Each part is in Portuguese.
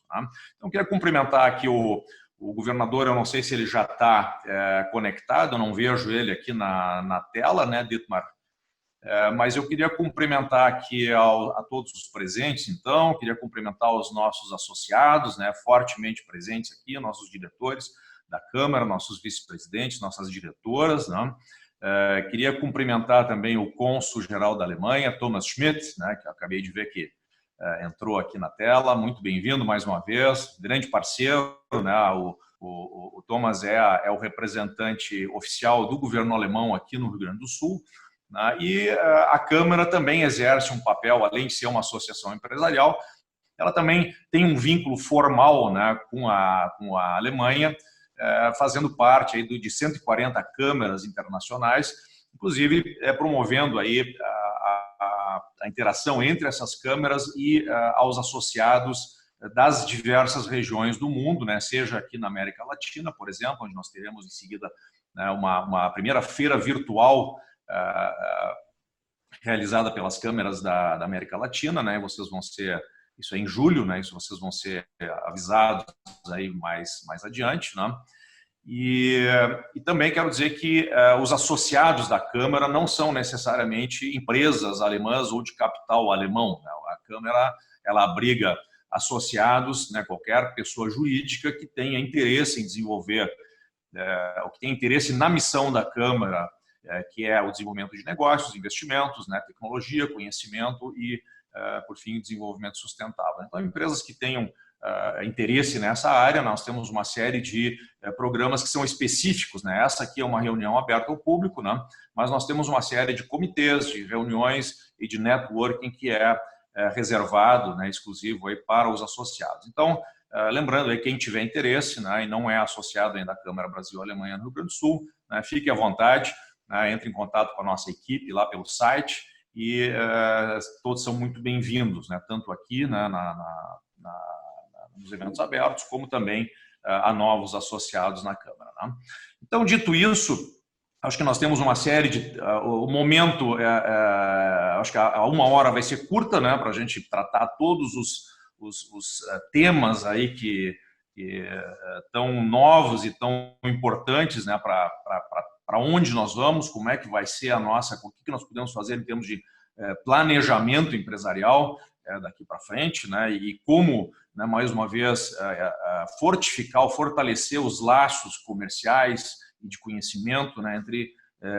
mesmo. Tá? Então, queria cumprimentar aqui o governador, eu não sei se ele já está conectado, eu não vejo ele aqui na tela, né, Dietmar? Mas eu queria cumprimentar aqui a todos os presentes, então, queria cumprimentar os nossos associados, né, fortemente presentes aqui, nossos diretores da Câmara, nossos vice-presidentes, nossas diretoras, né? Queria cumprimentar também o cônsul-geral da Alemanha, Thomas Schmidt, né, que eu acabei de ver que entrou aqui na tela, muito bem-vindo mais uma vez, grande parceiro, né, o Thomas é o representante oficial do governo alemão aqui no Rio Grande do Sul, né, e a Câmara também exerce um papel, além de ser uma associação empresarial, ela também tem um vínculo formal, né, com a Alemanha, fazendo parte aí de 140 câmaras internacionais, inclusive promovendo aí a interação entre essas câmaras e aos associados das diversas regiões do mundo, né, seja aqui na América Latina, por exemplo, onde nós teremos em seguida, né, uma primeira feira virtual realizada pelas câmaras da América Latina, né, vocês vão ser, isso é em julho, né, isso vocês vão ser avisados aí mais adiante, né. E também quero dizer que os associados da Câmara não são necessariamente empresas alemãs ou de capital alemão, né. A Câmara, ela abriga associados, né, qualquer pessoa jurídica que tenha interesse em desenvolver, ou que tenha interesse na missão da Câmara, que é o desenvolvimento de negócios, investimentos, né, tecnologia, conhecimento e, por fim, desenvolvimento sustentável. Então, empresas que tenham interesse nessa área, nós temos uma série de programas que são específicos, né? Essa aqui é uma reunião aberta ao público, né? Mas nós temos uma série de comitês, de reuniões e de networking que é reservado, né, exclusivo aí para os associados. Então, lembrando aí, quem tiver interesse, né, e não é associado ainda à Câmara Brasil-Alemanha no Rio Grande do Sul, né, fique à vontade, né, entre em contato com a nossa equipe lá pelo site e todos são muito bem-vindos, né, tanto aqui, né, nos eventos abertos, como também a novos associados na Câmara. Né? Então, dito isso, acho que nós temos uma série de... o momento, acho que a 1 hora vai ser curta, né, para a gente tratar todos os temas aí que tão novos e tão importantes, né, para onde nós vamos, como é que vai ser a nossa... o que nós podemos fazer em termos de planejamento empresarial daqui para frente, né, e como, né, mais uma vez, fortalecer os laços comerciais e de conhecimento, né, entre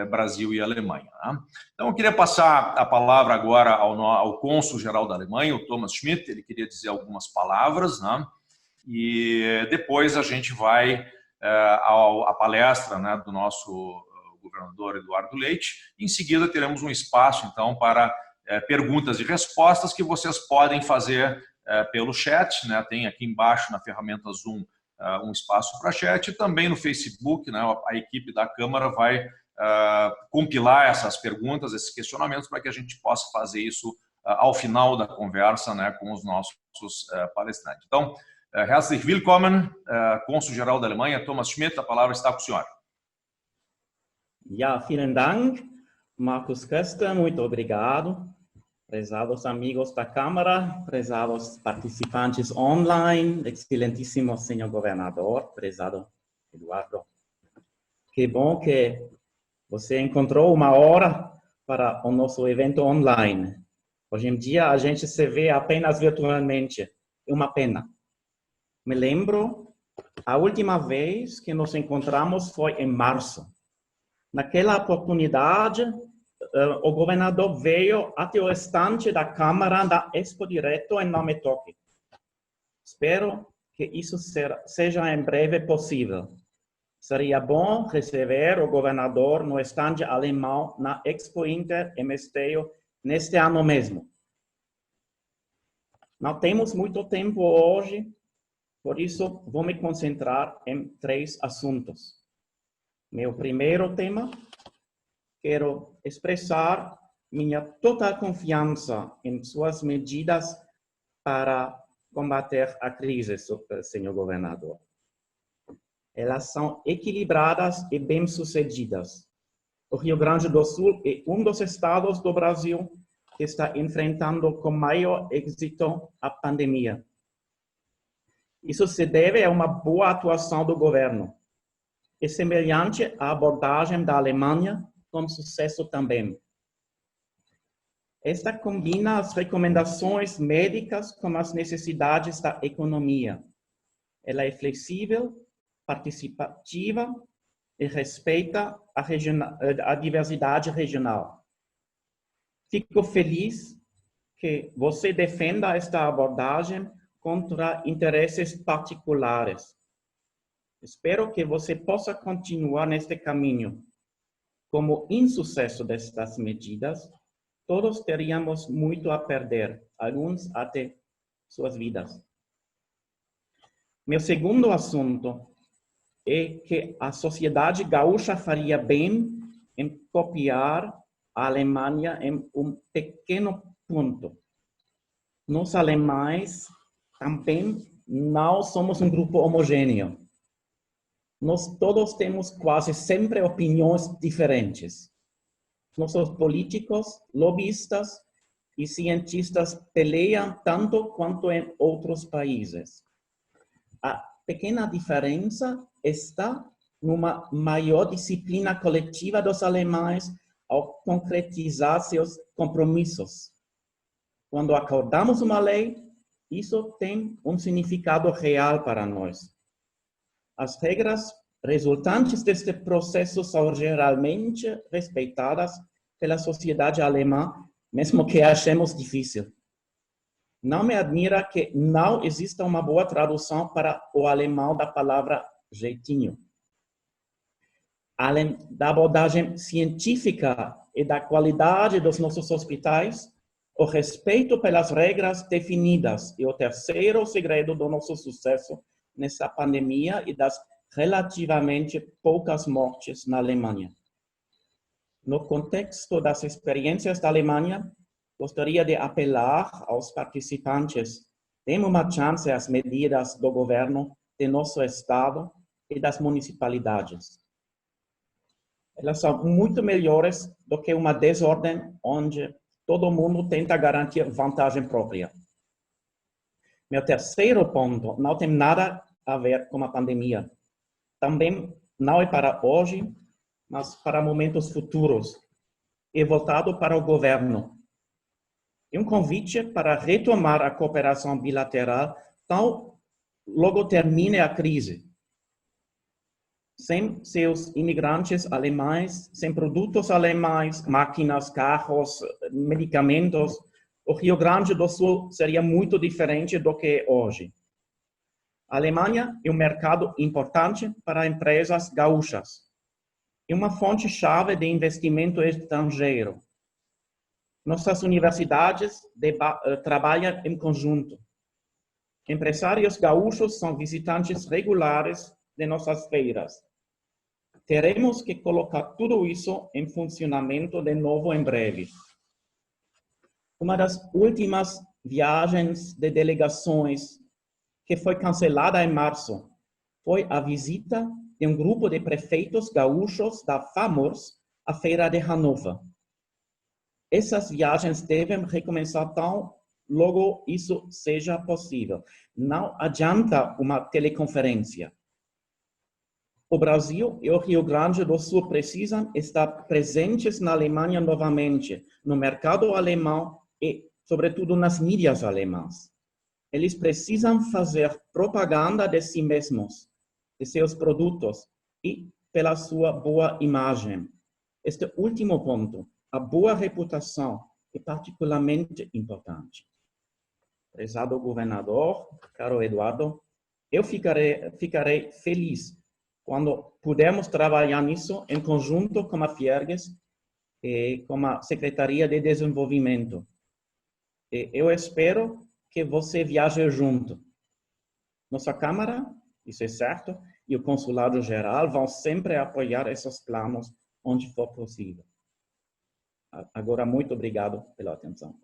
Brasil e Alemanha. Né? Então, eu queria passar a palavra agora ao cônsul-geral da Alemanha, o Thomas Schmidt, ele queria dizer algumas palavras, né, e depois a gente vai à palestra, né, do nosso governador Eduardo Leite, e em seguida teremos um espaço, então, para perguntas e respostas que vocês podem fazer pelo chat, né? Tem aqui embaixo na ferramenta Zoom um espaço para chat, e também no Facebook, né? A equipe da Câmara vai compilar essas perguntas, esses questionamentos, para que a gente possa fazer isso ao final da conversa, né, com os nossos palestrantes. Então, herzlich willkommen, cônsul-geral da Alemanha, Thomas Schmidt, a palavra está com o senhor. Ja, vielen Dank, Marcos Köster, muito obrigado. Prezados amigos da Câmara, prezados participantes online, excelentíssimo senhor governador, prezado Eduardo. Que bom que você encontrou 1 hora para o nosso evento online. Hoje em dia a gente se vê apenas virtualmente, é uma pena. Me lembro, a última vez que nos encontramos foi em março. Naquela oportunidade, o governador veio até o estande da Câmara da Expo Direto em Nome Toque. Espero que isso seja em breve possível. Seria bom receber o governador no estande alemão na Expo Inter em Esteio neste ano mesmo. Não temos muito tempo hoje, por isso vou me concentrar em 3 assuntos. Meu primeiro tema, quero expressar minha total confiança em suas medidas para combater a crise, senhor governador. Elas são equilibradas e bem-sucedidas. O Rio Grande do Sul é um dos estados do Brasil que está enfrentando com maior êxito a pandemia. Isso se deve a uma boa atuação do governo. É semelhante à abordagem da Alemanha, com sucesso também. Esta combina as recomendações médicas com as necessidades da economia. Ela é flexível, participativa e respeita a diversidade regional. Fico feliz que você defenda esta abordagem contra interesses particulares. Espero que você possa continuar neste caminho. Como insucesso destas medidas, todos teríamos muito a perder, alguns até suas vidas. Meu segundo assunto é que a sociedade gaúcha faria bem em copiar a Alemanha em um pequeno ponto. Nós alemães também não somos um grupo homogêneo. Nós todos temos quase sempre opiniões diferentes. Nossos políticos, lobistas e cientistas peleiam tanto quanto em outros países. A pequena diferença está numa maior disciplina coletiva dos alemães ao concretizar seus compromissos. Quando acordamos uma lei, isso tem um significado real para nós. As regras resultantes deste processo são geralmente respeitadas pela sociedade alemã, mesmo que achemos difícil. Não me admira que não exista uma boa tradução para o alemão da palavra jeitinho. Além da abordagem científica e da qualidade dos nossos hospitais, o respeito pelas regras definidas é o terceiro segredo do nosso sucesso nessa pandemia e das relativamente poucas mortes na Alemanha. No contexto das experiências da Alemanha, gostaria de apelar aos participantes: deem uma chance às medidas do governo de nosso estado e das municipalidades. Elas são muito melhores do que uma desordem onde todo mundo tenta garantir vantagem própria. Meu terceiro ponto não tem nada a ver com a pandemia. Também não é para hoje, mas para momentos futuros. É voltado para o governo. É um convite para retomar a cooperação bilateral tão logo termine a crise. Sem seus imigrantes alemães, sem produtos alemães, máquinas, carros, medicamentos, o Rio Grande do Sul seria muito diferente do que é hoje. A Alemanha é um mercado importante para empresas gaúchas. É uma fonte-chave de investimento estrangeiro. Nossas universidades trabalham em conjunto. Empresários gaúchos são visitantes regulares de nossas feiras. Teremos que colocar tudo isso em funcionamento de novo em breve. Uma das últimas viagens de delegações que foi cancelada em março foi a visita de um grupo de prefeitos gaúchos da FAMURS à Feira de Hannover. Essas viagens devem recomeçar tão logo isso seja possível. Não adianta uma teleconferência. O Brasil e o Rio Grande do Sul precisam estar presentes na Alemanha novamente, no mercado alemão e, sobretudo, nas mídias alemãs. Eles precisam fazer propaganda de si mesmos, de seus produtos e pela sua boa imagem. Este último ponto, a boa reputação, é particularmente importante. Prezado governador, caro Eduardo, eu ficarei feliz quando pudermos trabalhar nisso em conjunto com a Fiergues e com a Secretaria de Desenvolvimento. E eu espero que você viaje junto. Nossa Câmara, isso é certo, e o Consulado Geral vão sempre apoiar esses planos onde for possível. Agora, muito obrigado pela atenção.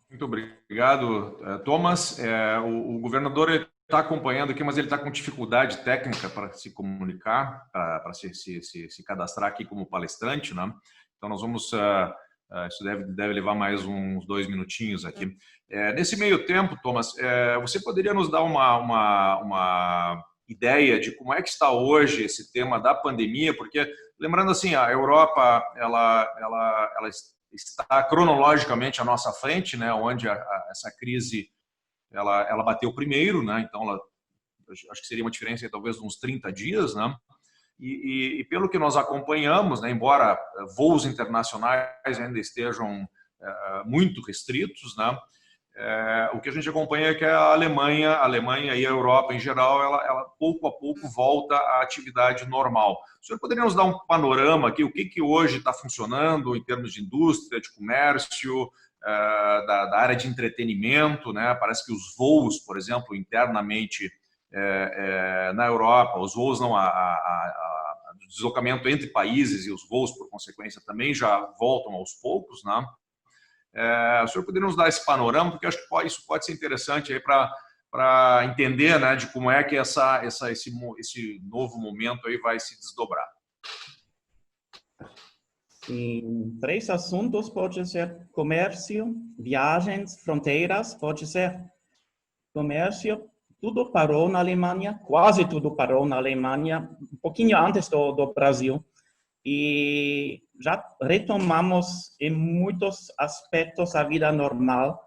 Muito obrigado, Thomas. O governador está acompanhando aqui, mas ele está com dificuldade técnica para se comunicar, para se cadastrar aqui como palestrante, né? Então, nós vamos Isso deve levar mais uns 2 minutinhos aqui. Nesse meio tempo, Thomas, você poderia nos dar uma ideia de como é que está hoje esse tema da pandemia? Porque, lembrando assim, a Europa ela está cronologicamente à nossa frente, né, onde essa crise ela bateu primeiro, né, então acho que seria uma diferença de talvez uns 30 dias, né? E pelo que nós acompanhamos, né, embora voos internacionais ainda estejam muito restritos, né, o que a gente acompanha é que a Alemanha e a Europa em geral, ela pouco a pouco volta à atividade normal. O senhor poderia nos dar um panorama aqui, o que hoje está funcionando em termos de indústria, de comércio, da área de entretenimento, né? Parece que os voos, por exemplo, internamente na Europa, os voos não, o deslocamento entre países e os voos, por consequência, também já voltam aos poucos, né? O senhor poderia nos dar esse panorama, porque acho que isso pode ser interessante aí para entender, né, de como é que esse novo momento aí vai se desdobrar. Sim, 3 assuntos pode ser comércio, viagens, fronteiras, pode ser comércio. Tudo parou na Alemanha, quase tudo parou na Alemanha, um pouquinho antes do Brasil. E já retomamos em muitos aspectos a vida normal.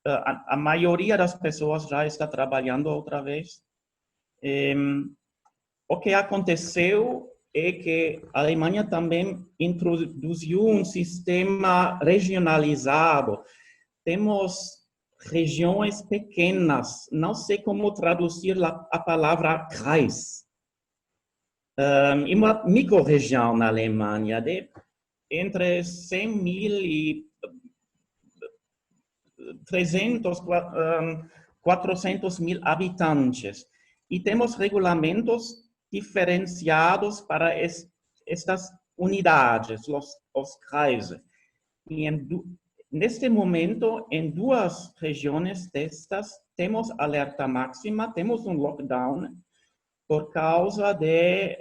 A maioria das pessoas já está trabalhando outra vez. O que aconteceu é que a Alemanha também introduziu um sistema regionalizado. Temos regiões pequenas, não sei como traduzir a palavra Kreis. Uma micro-região na Alemanha de entre 100 mil e 300, 400 mil habitantes. E temos regulamentos diferenciados para estas unidades, os Kreise. E neste momento, em 2 regiões destas, temos alerta máxima, temos um lockdown por causa de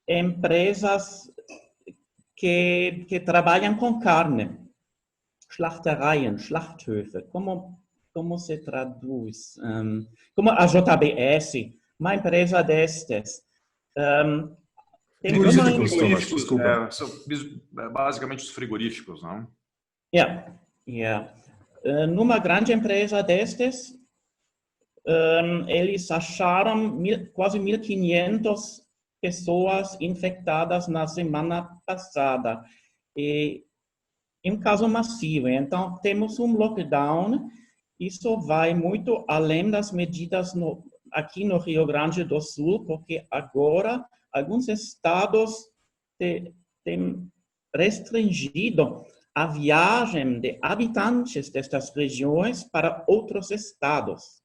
empresas que trabalham com carne, Schlachtereien, Schlachthöfe, como se traduz? Como a JBS, uma empresa destas. Frigoríficos, desculpa. São basicamente os frigoríficos, não? Numa grande empresa destas, eles acharam quase 1.500 pessoas infectadas na semana passada. E é um caso massivo. Então, temos um lockdown. Isso vai muito além das medidas aqui no Rio Grande do Sul, porque agora alguns estados têm restringido a viagem de habitantes destas regiões para outros estados.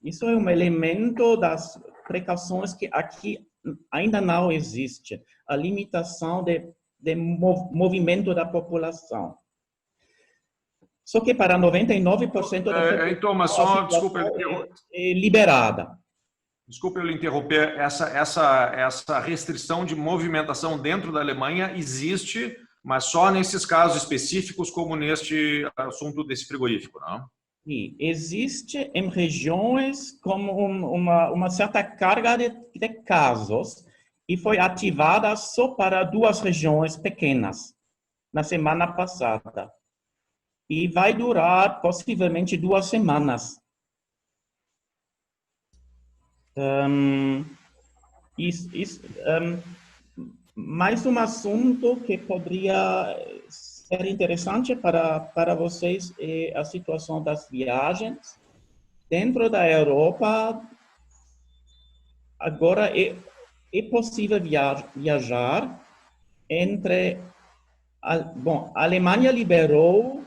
Isso é um elemento das precauções que aqui ainda não existe, a limitação de movimento da população. Só que para 99% da população então, mas só, desculpa, é liberada. Desculpe eu lhe interromper, essa restrição de movimentação dentro da Alemanha existe, mas só nesses casos específicos, como neste assunto desse frigorífico, não? Sim, existe em regiões como uma certa carga de casos e foi ativada só para 2 regiões pequenas na semana passada. E vai durar possivelmente 2 semanas. Mais um assunto que poderia ser interessante para vocês é a situação das viagens. Dentro da Europa, agora é possível viajar entre... Bom, a Alemanha liberou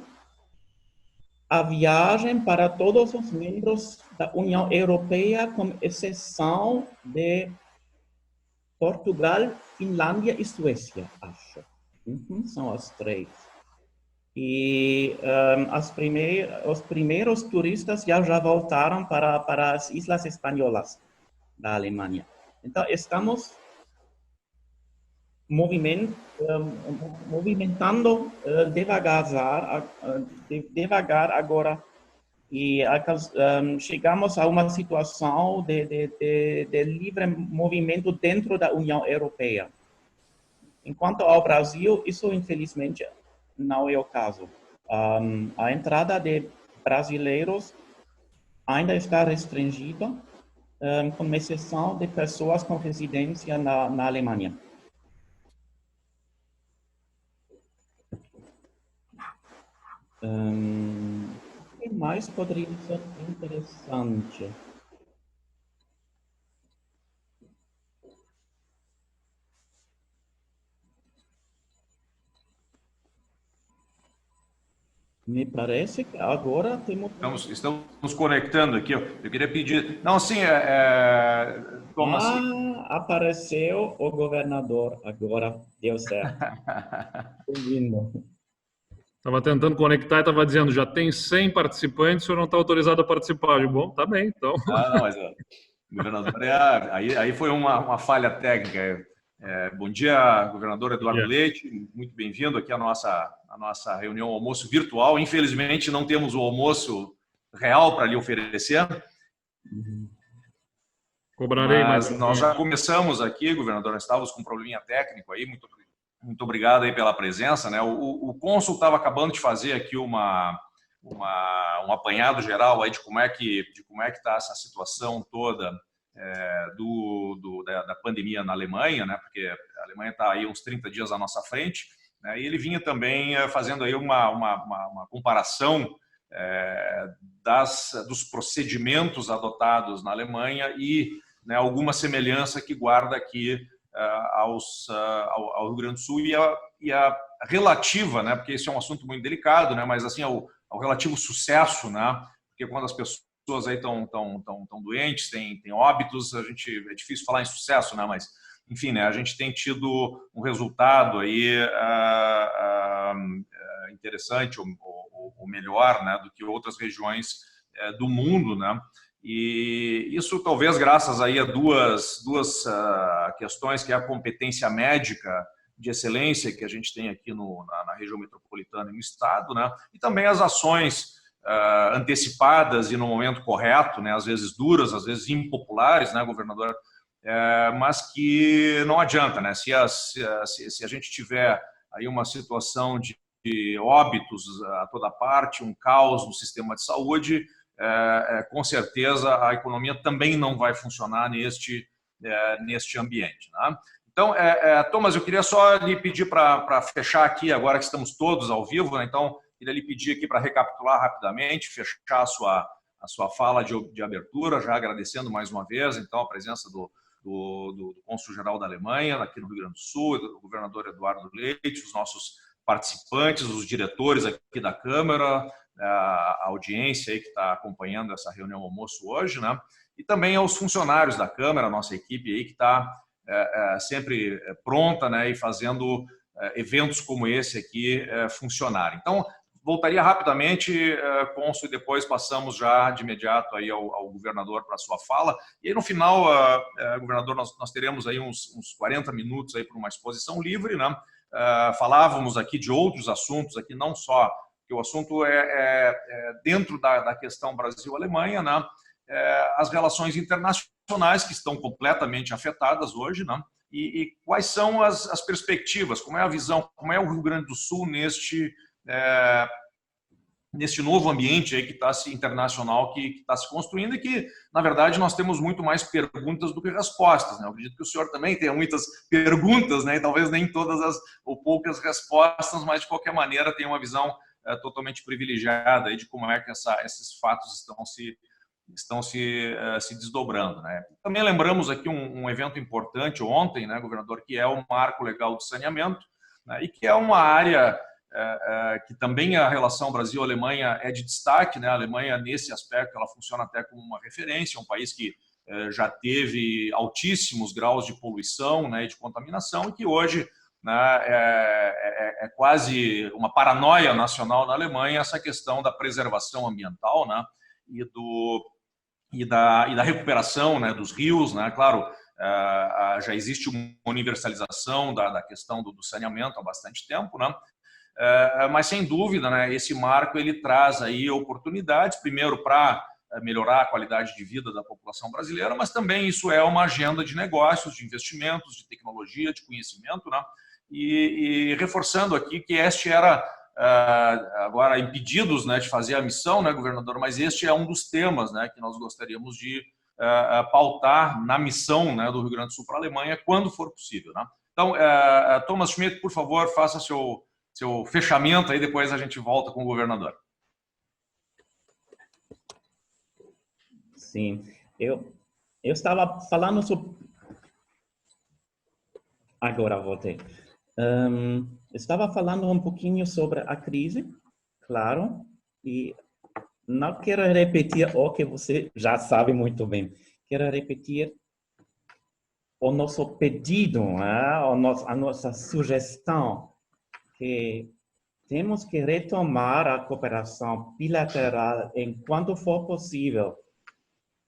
a viagem para todos os membros da União Europeia, com exceção de Portugal, Finlândia e Suécia, acho. São as 3. E os primeiros turistas já voltaram para as Islas Espanholas da Alemanha. Então, estamos movimentando devagar agora e chegamos a uma situação de livre movimento dentro da União Europeia. Enquanto ao Brasil, isso infelizmente não é o caso. A entrada de brasileiros ainda está restringida, com exceção de pessoas com residência na Alemanha. O que mais poderia ser interessante? Me parece que agora temos... Estamos conectando aqui. Eu queria pedir... Não, sim, Thomas. Apareceu o governador agora. Deu certo. Estava tentando conectar e estava dizendo, já tem 100 participantes, o senhor não está autorizado a participar. Bom, tá bem, então. Não, mas governador, aí foi uma falha técnica. Bom dia, governador Eduardo Leite, muito bem-vindo aqui à nossa reunião almoço virtual. Infelizmente, não temos o almoço real para lhe oferecer. Cobrarei, mas nós já começamos aqui, governador, nós estávamos com um probleminha técnico aí, muito obrigado aí pela presença, né? O cônsul estava acabando de fazer aqui um apanhado geral aí de como é que está essa situação toda da pandemia na Alemanha, né? Porque a Alemanha está aí uns 30 dias à nossa frente, né? E ele vinha também fazendo aí uma comparação dos procedimentos adotados na Alemanha e, né, alguma semelhança que guarda aqui ao Rio Grande do Sul e a relativa, né? Porque esse é um assunto muito delicado, né? Mas assim ao relativo sucesso, né? Porque quando as pessoas aí estão doentes, têm óbitos, é difícil falar em sucesso, né? Mas enfim, né? A gente tem tido um resultado aí interessante ou melhor, né? Do que outras regiões do mundo, né? E isso talvez graças aí a duas questões, que é a competência médica de excelência que a gente tem aqui na região metropolitana e no estado, né? E também as ações antecipadas e no momento correto, né? Às vezes duras, às vezes impopulares, né, governador? Mas que não adianta, né? Se a gente tiver aí uma situação de óbitos a toda parte, um caos no sistema de saúde, com certeza a economia também não vai funcionar neste ambiente, né? Então, Thomas, eu queria só lhe pedir para fechar aqui, agora que estamos todos ao vivo, né? Então, queria lhe pedir aqui para recapitular rapidamente, fechar a sua fala de abertura, já agradecendo mais uma vez, então, a presença do cônsul-geral da Alemanha, aqui no Rio Grande do Sul, do governador Eduardo Leite, os nossos participantes, os diretores aqui da Câmara, a audiência aí que está acompanhando essa reunião almoço hoje, né? E também aos funcionários da Câmara, a nossa equipe aí que está sempre pronta, né? E fazendo eventos como esse aqui funcionarem. Então, voltaria rapidamente, cônsul, e depois passamos já de imediato aí ao governador para a sua fala. E aí no final, governador, nós teremos aí uns 40 minutos aí para uma exposição livre, né? Falávamos aqui de outros assuntos, aqui não só que o assunto dentro da questão Brasil-Alemanha, né? As relações internacionais que estão completamente afetadas hoje, né? E quais são as perspectivas, como é a visão, como é o Rio Grande do Sul neste novo ambiente aí internacional que está se construindo, e que, na verdade, nós temos muito mais perguntas do que respostas, né? Eu acredito que o senhor também tenha muitas perguntas, né? E talvez nem todas ou poucas respostas, mas, de qualquer maneira, tem uma visão totalmente privilegiada aí de como é que esses fatos estão se desdobrando, né? Também lembramos aqui um evento importante ontem, né, governador, que é o Marco Legal de Saneamento, né? E que é uma área que também a relação Brasil-Alemanha é de destaque, né? A Alemanha, nesse aspecto, ela funciona até como uma referência, um país que já teve altíssimos graus de poluição, né, e de contaminação, e que hoje, né, é quase uma paranoia nacional na Alemanha essa questão da preservação ambiental, né, e da recuperação, né, dos rios, né? Claro, Já existe uma universalização da questão do saneamento há bastante tempo, né? Mas sem dúvida, né, esse marco ele traz aí oportunidades, primeiro para melhorar a qualidade de vida da população brasileira, mas também isso é uma agenda de negócios, de investimentos, de tecnologia, de conhecimento, né? E reforçando aqui que este era agora impedidos, né, de fazer a missão, né, governador, mas este é um dos temas, né, que nós gostaríamos de pautar na missão, né, do Rio Grande do Sul para a Alemanha quando for possível, né? Então, Thomas Schmidt, por favor, faça seu fechamento, aí depois a gente volta com o governador. Sim, eu estava falando sobre... Agora voltei. Estava falando um pouquinho sobre a crise, claro, e não quero repetir o que você já sabe muito bem. Quero repetir o nosso pedido, a nossa sugestão, que temos que retomar a cooperação bilateral enquanto for possível.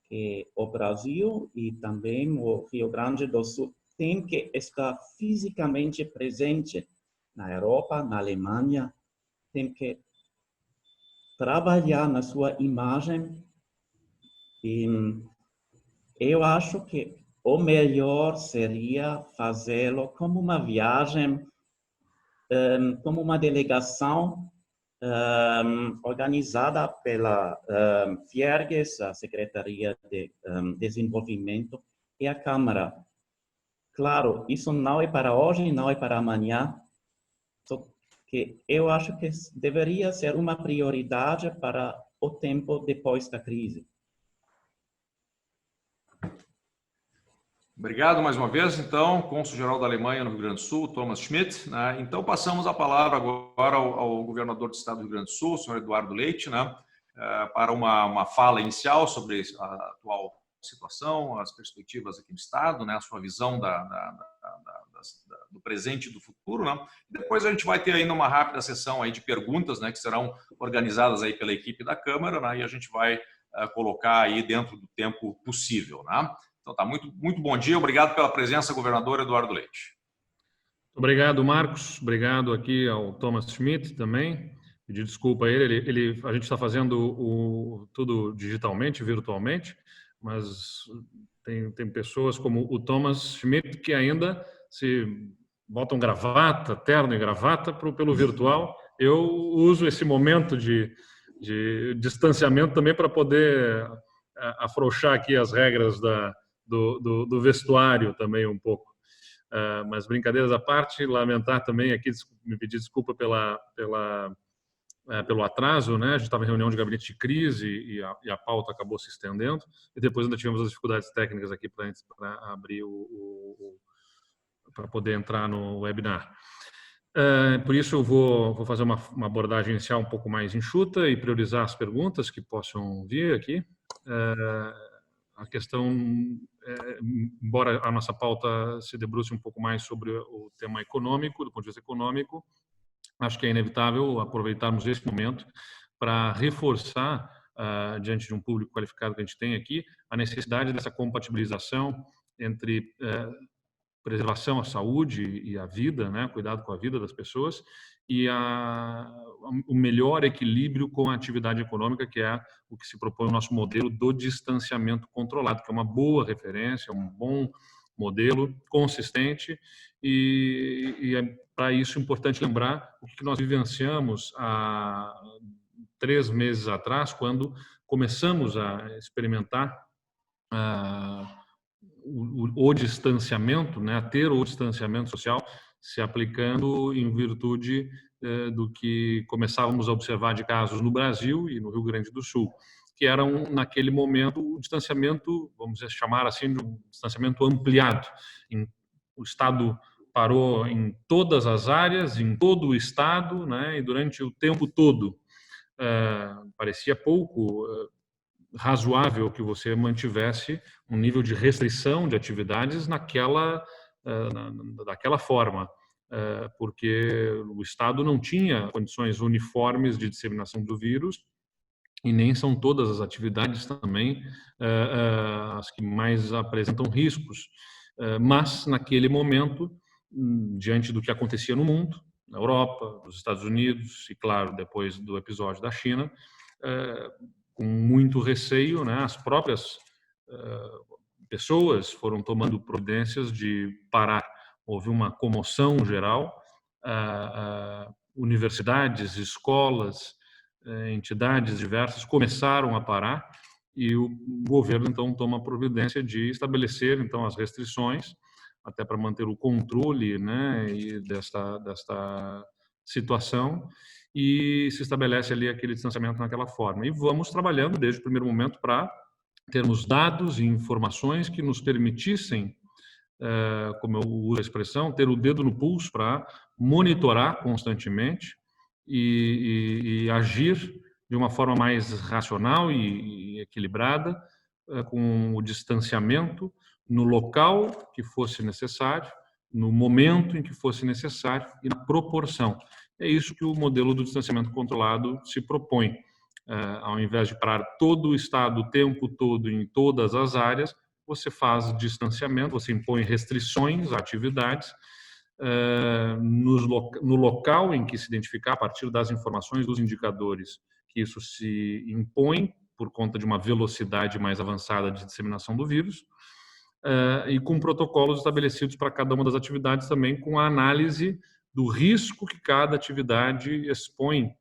Que o Brasil e também o Rio Grande do Sul tem que estar fisicamente presente na Europa, na Alemanha, tem que trabalhar na sua imagem. E eu acho que o melhor seria fazê-lo como uma viagem, como uma delegação organizada pela Fiergues, a Secretaria de Desenvolvimento, e a Câmara. Claro, isso não é para hoje, não é para amanhã, só que eu acho que deveria ser uma prioridade para o tempo depois da crise. Obrigado mais uma vez, então, cônsul-geral da Alemanha no Rio Grande do Sul, Thomas Schmidt, né? Então, passamos a palavra agora ao governador do estado do Rio Grande do Sul, o senhor Eduardo Leite, né? Para uma fala inicial sobre a atual situação, as perspectivas aqui no estado, né? A sua visão do presente e do futuro, né? E depois a gente vai ter ainda uma rápida sessão aí de perguntas, né? Que serão organizadas aí pela equipe da Câmara, né? E a gente vai colocar aí dentro do tempo possível, né? Então tá, muito bom dia, obrigado pela presença, governador Eduardo Leite. Obrigado, Marcos, obrigado aqui ao Thomas Schmidt também, pedir desculpa a ele, a gente está fazendo tudo digitalmente, virtualmente, mas tem pessoas como o Thomas Schmidt que ainda se botam gravata, terno e gravata pelo virtual. Eu uso esse momento de distanciamento também para poder afrouxar aqui as regras do vestuário também um pouco. Mas brincadeiras à parte, lamentar também aqui, me pedir desculpa pelo atraso, né? A gente estava em reunião de gabinete de crise e a pauta acabou se estendendo, e depois ainda tivemos as dificuldades técnicas aqui para abrir para poder entrar no webinar. Por isso eu vou fazer uma abordagem inicial um pouco mais enxuta e priorizar as perguntas que possam vir aqui. A questão, embora a nossa pauta se debruce um pouco mais sobre o tema econômico, do ponto de vista econômico, acho que é inevitável aproveitarmos esse momento para reforçar, diante de um público qualificado que a gente tem aqui, a necessidade dessa compatibilização entre preservação à saúde e à vida, né, cuidado com a vida das pessoas, e o melhor equilíbrio com a atividade econômica, que é o que se propõe o nosso modelo do distanciamento controlado, que é uma boa referência, um bom modelo consistente, e é para isso importante lembrar o que nós vivenciamos há 3 meses atrás, quando começamos a experimentar o distanciamento, né, a ter o distanciamento social se aplicando em virtude do que começávamos a observar de casos no Brasil e no Rio Grande do Sul, que eram, naquele momento, o distanciamento, vamos chamar assim, de um distanciamento ampliado. O Estado parou em todas as áreas, em todo o Estado, né, e durante o tempo todo parecia pouco razoável que você mantivesse um nível de restrição de atividades daquela forma, porque o Estado não tinha condições uniformes de disseminação do vírus, e nem são todas as atividades também as que mais apresentam riscos. mas naquele momento, diante do que acontecia no mundo, na Europa, nos Estados Unidos e, claro, depois do episódio da China, com muito receio, né, as próprias pessoas foram tomando providências de parar. Houve uma comoção geral, universidades, escolas, entidades diversas começaram a parar e o governo então toma a providência de estabelecer então as restrições até para manter o controle, né, desta situação, e se estabelece ali aquele distanciamento naquela forma. E vamos trabalhando desde o primeiro momento para termos dados e informações que nos permitissem, como eu uso a expressão, ter o dedo no pulso para monitorar constantemente e agir de uma forma mais racional e equilibrada, com o distanciamento no local que fosse necessário, no momento em que fosse necessário e na proporção. É isso que o modelo do distanciamento controlado se propõe. Ao invés de parar todo o estado o tempo todo em todas as áreas, você faz distanciamento, você impõe restrições a atividades no local em que se identificar, a partir das informações, dos indicadores, que isso se impõe por conta de uma velocidade mais avançada de disseminação do vírus, e com protocolos estabelecidos para cada uma das atividades também, com a análise do risco que cada atividade expõe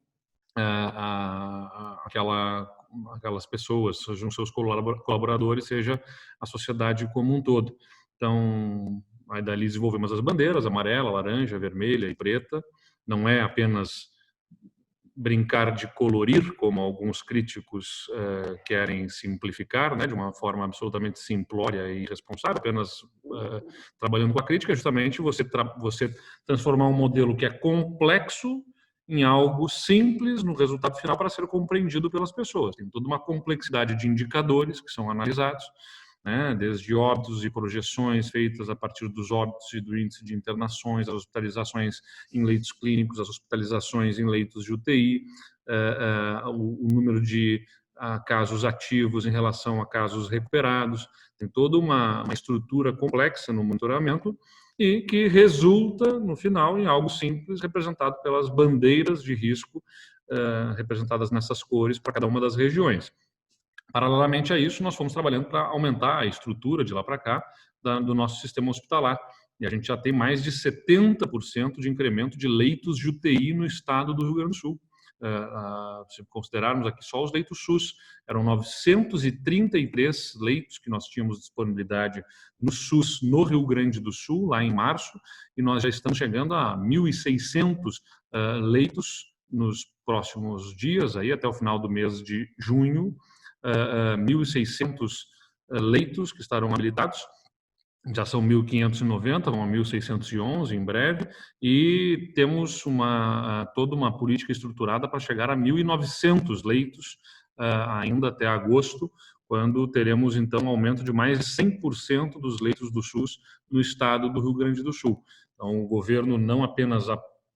aquelas pessoas, sejam seus colaboradores, seja a sociedade como um todo. Então, aí dali desenvolvemos as bandeiras, amarela, laranja, vermelha e preta. Não é apenas brincar de colorir, como alguns críticos querem simplificar, né, de uma forma absolutamente simplória e irresponsável, apenas trabalhando com a crítica, justamente você transformar um modelo que é complexo em algo simples no resultado final para ser compreendido pelas pessoas. Tem toda uma complexidade de indicadores que são analisados, né, desde óbitos e projeções feitas a partir dos óbitos e do índice de internações, as hospitalizações em leitos clínicos, as hospitalizações em leitos de UTI, o número de casos ativos em relação a casos recuperados. Tem toda uma estrutura complexa no monitoramento e que resulta, no final, em algo simples, representado pelas bandeiras de risco, representadas nessas cores para cada uma das regiões. Paralelamente a isso, nós fomos trabalhando para aumentar a estrutura de lá para cá do nosso sistema hospitalar. E a gente já tem mais de 70% de incremento de leitos de UTI no estado do Rio Grande do Sul. Se considerarmos aqui só os leitos SUS, eram 933 leitos que nós tínhamos disponibilidade no SUS no Rio Grande do Sul, lá em março, e nós já estamos chegando a 1.600 leitos nos próximos dias, aí até o final do mês de junho, 1.600 leitos que estarão habilitados, já são 1.590, vão a 1.611 em breve, e temos toda uma política estruturada para chegar a 1.900 leitos ainda até agosto, quando teremos então um aumento de mais de 100% dos leitos do SUS no estado do Rio Grande do Sul. Então, o governo não apenas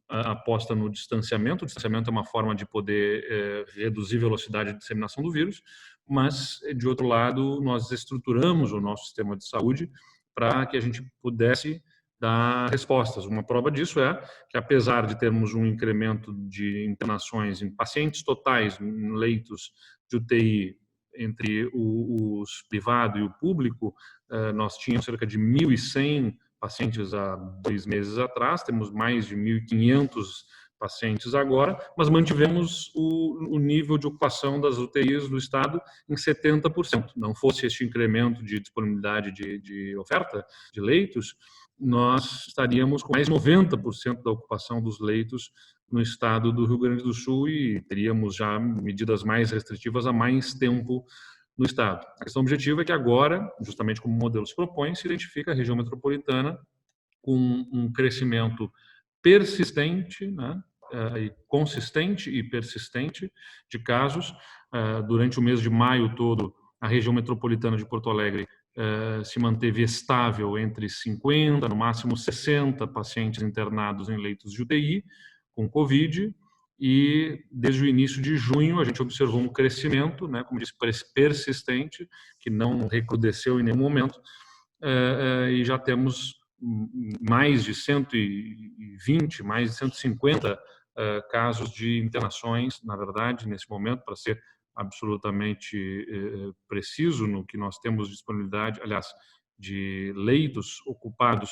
aposta no distanciamento. O distanciamento é uma forma de poder reduzir a velocidade de disseminação do vírus, mas, de outro lado, nós estruturamos o nosso sistema de saúde para que a gente pudesse dar respostas. Uma prova disso é que, apesar de termos um incremento de internações em pacientes totais em leitos de UTI entre os privado e o público, nós tínhamos cerca de 1.100 pacientes há 2 meses atrás, temos mais de 1.500 pacientes agora, mas mantivemos o nível de ocupação das UTIs do estado em 70%. Não fosse este incremento de disponibilidade de oferta de leitos, nós estaríamos com mais de 90% da ocupação dos leitos no estado do Rio Grande do Sul e teríamos já medidas mais restritivas há mais tempo no estado. A questão objetiva é que agora, justamente como o modelo se propõe, se identifica a região metropolitana com um crescimento persistente, né, consistente e persistente de casos. Durante o mês de maio todo, a região metropolitana de Porto Alegre se manteve estável entre 50, no máximo 60 pacientes internados em leitos de UTI com Covid, e desde o início de junho a gente observou um crescimento, né, como disse, persistente, que não recrudesceu em nenhum momento, e já temos mais de 120, mais de 150 casos de internações, na verdade, nesse momento, para ser absolutamente preciso no que nós temos de disponibilidade, aliás, de leitos ocupados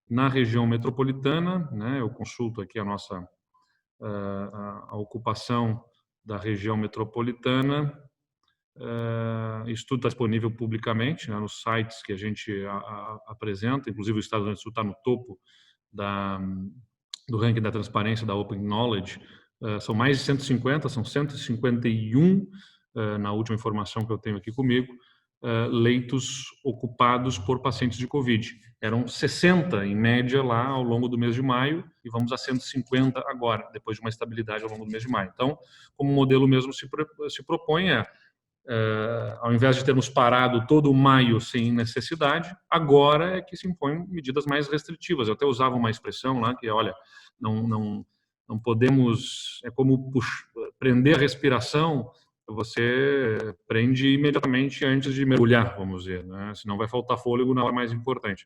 na região metropolitana, né? Eu consulto aqui a nossa a ocupação da região metropolitana. Isso tudo está disponível publicamente, né, nos sites que a gente apresenta, inclusive o Estado do Rio Grande do Sul está no topo do ranking da transparência da Open Knowledge. São mais de 150, são 151 na última informação que eu tenho aqui comigo, leitos ocupados por pacientes de Covid. Eram 60 em média lá ao longo do mês de maio e vamos a 150 agora, depois de uma estabilidade ao longo do mês de maio. Então, como o modelo mesmo se propõe ao invés de termos parado todo maio sem necessidade, agora é que se impõem medidas mais restritivas. Eu até usava uma expressão lá que, olha, não podemos, é como prender a respiração, você prende imediatamente antes de mergulhar, vamos dizer, né? Senão vai faltar fôlego na hora mais importante.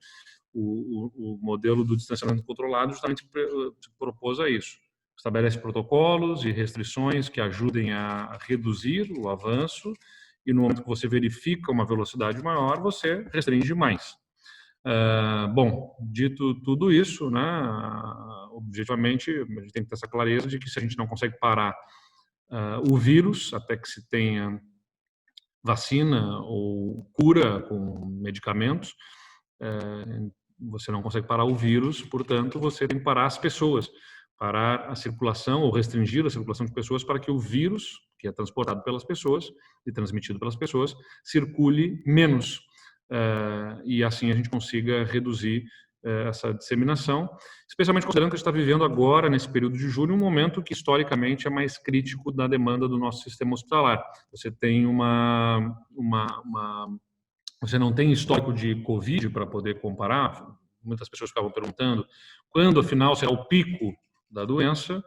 O modelo do distanciamento controlado justamente se propôs a isso. Estabelece protocolos e restrições que ajudem a reduzir o avanço e no momento que você verifica uma velocidade maior, você restringe mais. Bom, dito tudo isso, né, objetivamente, a gente tem que ter essa clareza de que se a gente não consegue parar o vírus até que se tenha vacina ou cura com medicamentos, você não consegue parar o vírus, portanto, você tem que parar as pessoas, parar a circulação ou restringir a circulação de pessoas para que o vírus, que é transportado pelas pessoas e transmitido pelas pessoas, circule menos. E assim a gente consiga reduzir essa disseminação, especialmente considerando que a gente está vivendo agora, nesse período de julho, um momento que historicamente é mais crítico da demanda do nosso sistema hospitalar. Você tem você não tem histórico de Covid para poder comparar. Muitas pessoas ficavam perguntando quando, afinal, será o pico da doença.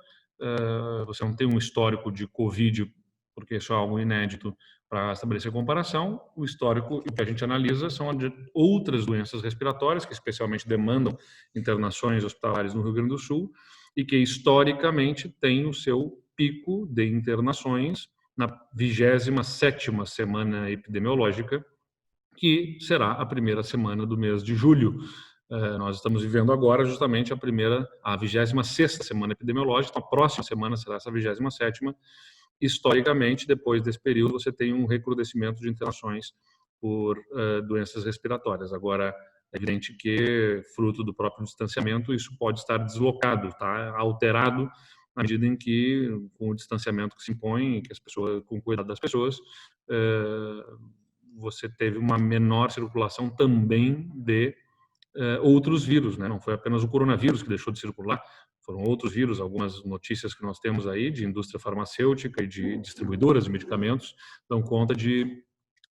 Você não tem um histórico de Covid, porque isso é algo inédito para estabelecer comparação. O histórico que a gente analisa são de outras doenças respiratórias, que especialmente demandam internações hospitalares no Rio Grande do Sul, e que historicamente tem o seu pico de internações na 27ª semana epidemiológica, que será a primeira semana do mês de julho. Nós estamos vivendo agora justamente a 26ª semana epidemiológica, então a próxima semana será essa 27ª. Historicamente, depois desse período, você tem um recrudescimento de internações por doenças respiratórias. Agora, é evidente que, fruto do próprio distanciamento, isso pode estar deslocado, tá? Alterado, na medida em que, com o distanciamento que se impõe, que as pessoas, com o cuidado das pessoas, você teve uma menor circulação também de outros vírus, né? Não foi apenas o coronavírus que deixou de circular, foram outros vírus. Algumas notícias que nós temos aí de indústria farmacêutica e de distribuidoras de medicamentos dão conta de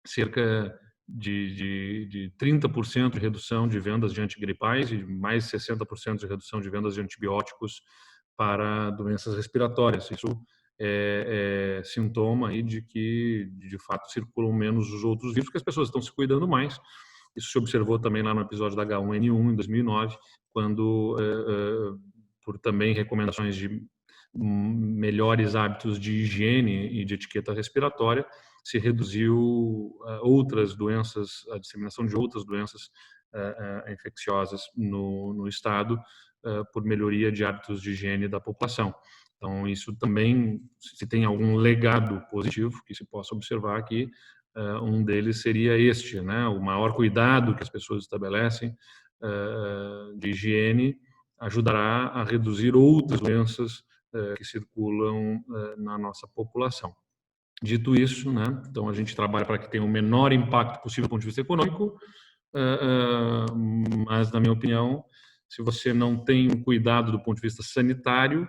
cerca de 30% de redução de vendas de antigripais e mais 60% de redução de vendas de antibióticos para doenças respiratórias. Isso é sintoma aí de que, de fato, circulam menos os outros vírus, porque as pessoas estão se cuidando mais. Isso se observou também lá no episódio da H1N1, em 2009, quando, por também recomendações de melhores hábitos de higiene e de etiqueta respiratória, se reduziu outras doenças, a disseminação de outras doenças infecciosas no estado, por melhoria de hábitos de higiene da população. Então, isso também, se tem algum legado positivo que se possa observar aqui, um deles seria este, né? O maior cuidado que as pessoas estabelecem de higiene ajudará a reduzir outras doenças que circulam na nossa população. Dito isso, né? Então a gente trabalha para que tenha o menor impacto possível do ponto de vista econômico, mas, na minha opinião, se você não tem um cuidado do ponto de vista sanitário,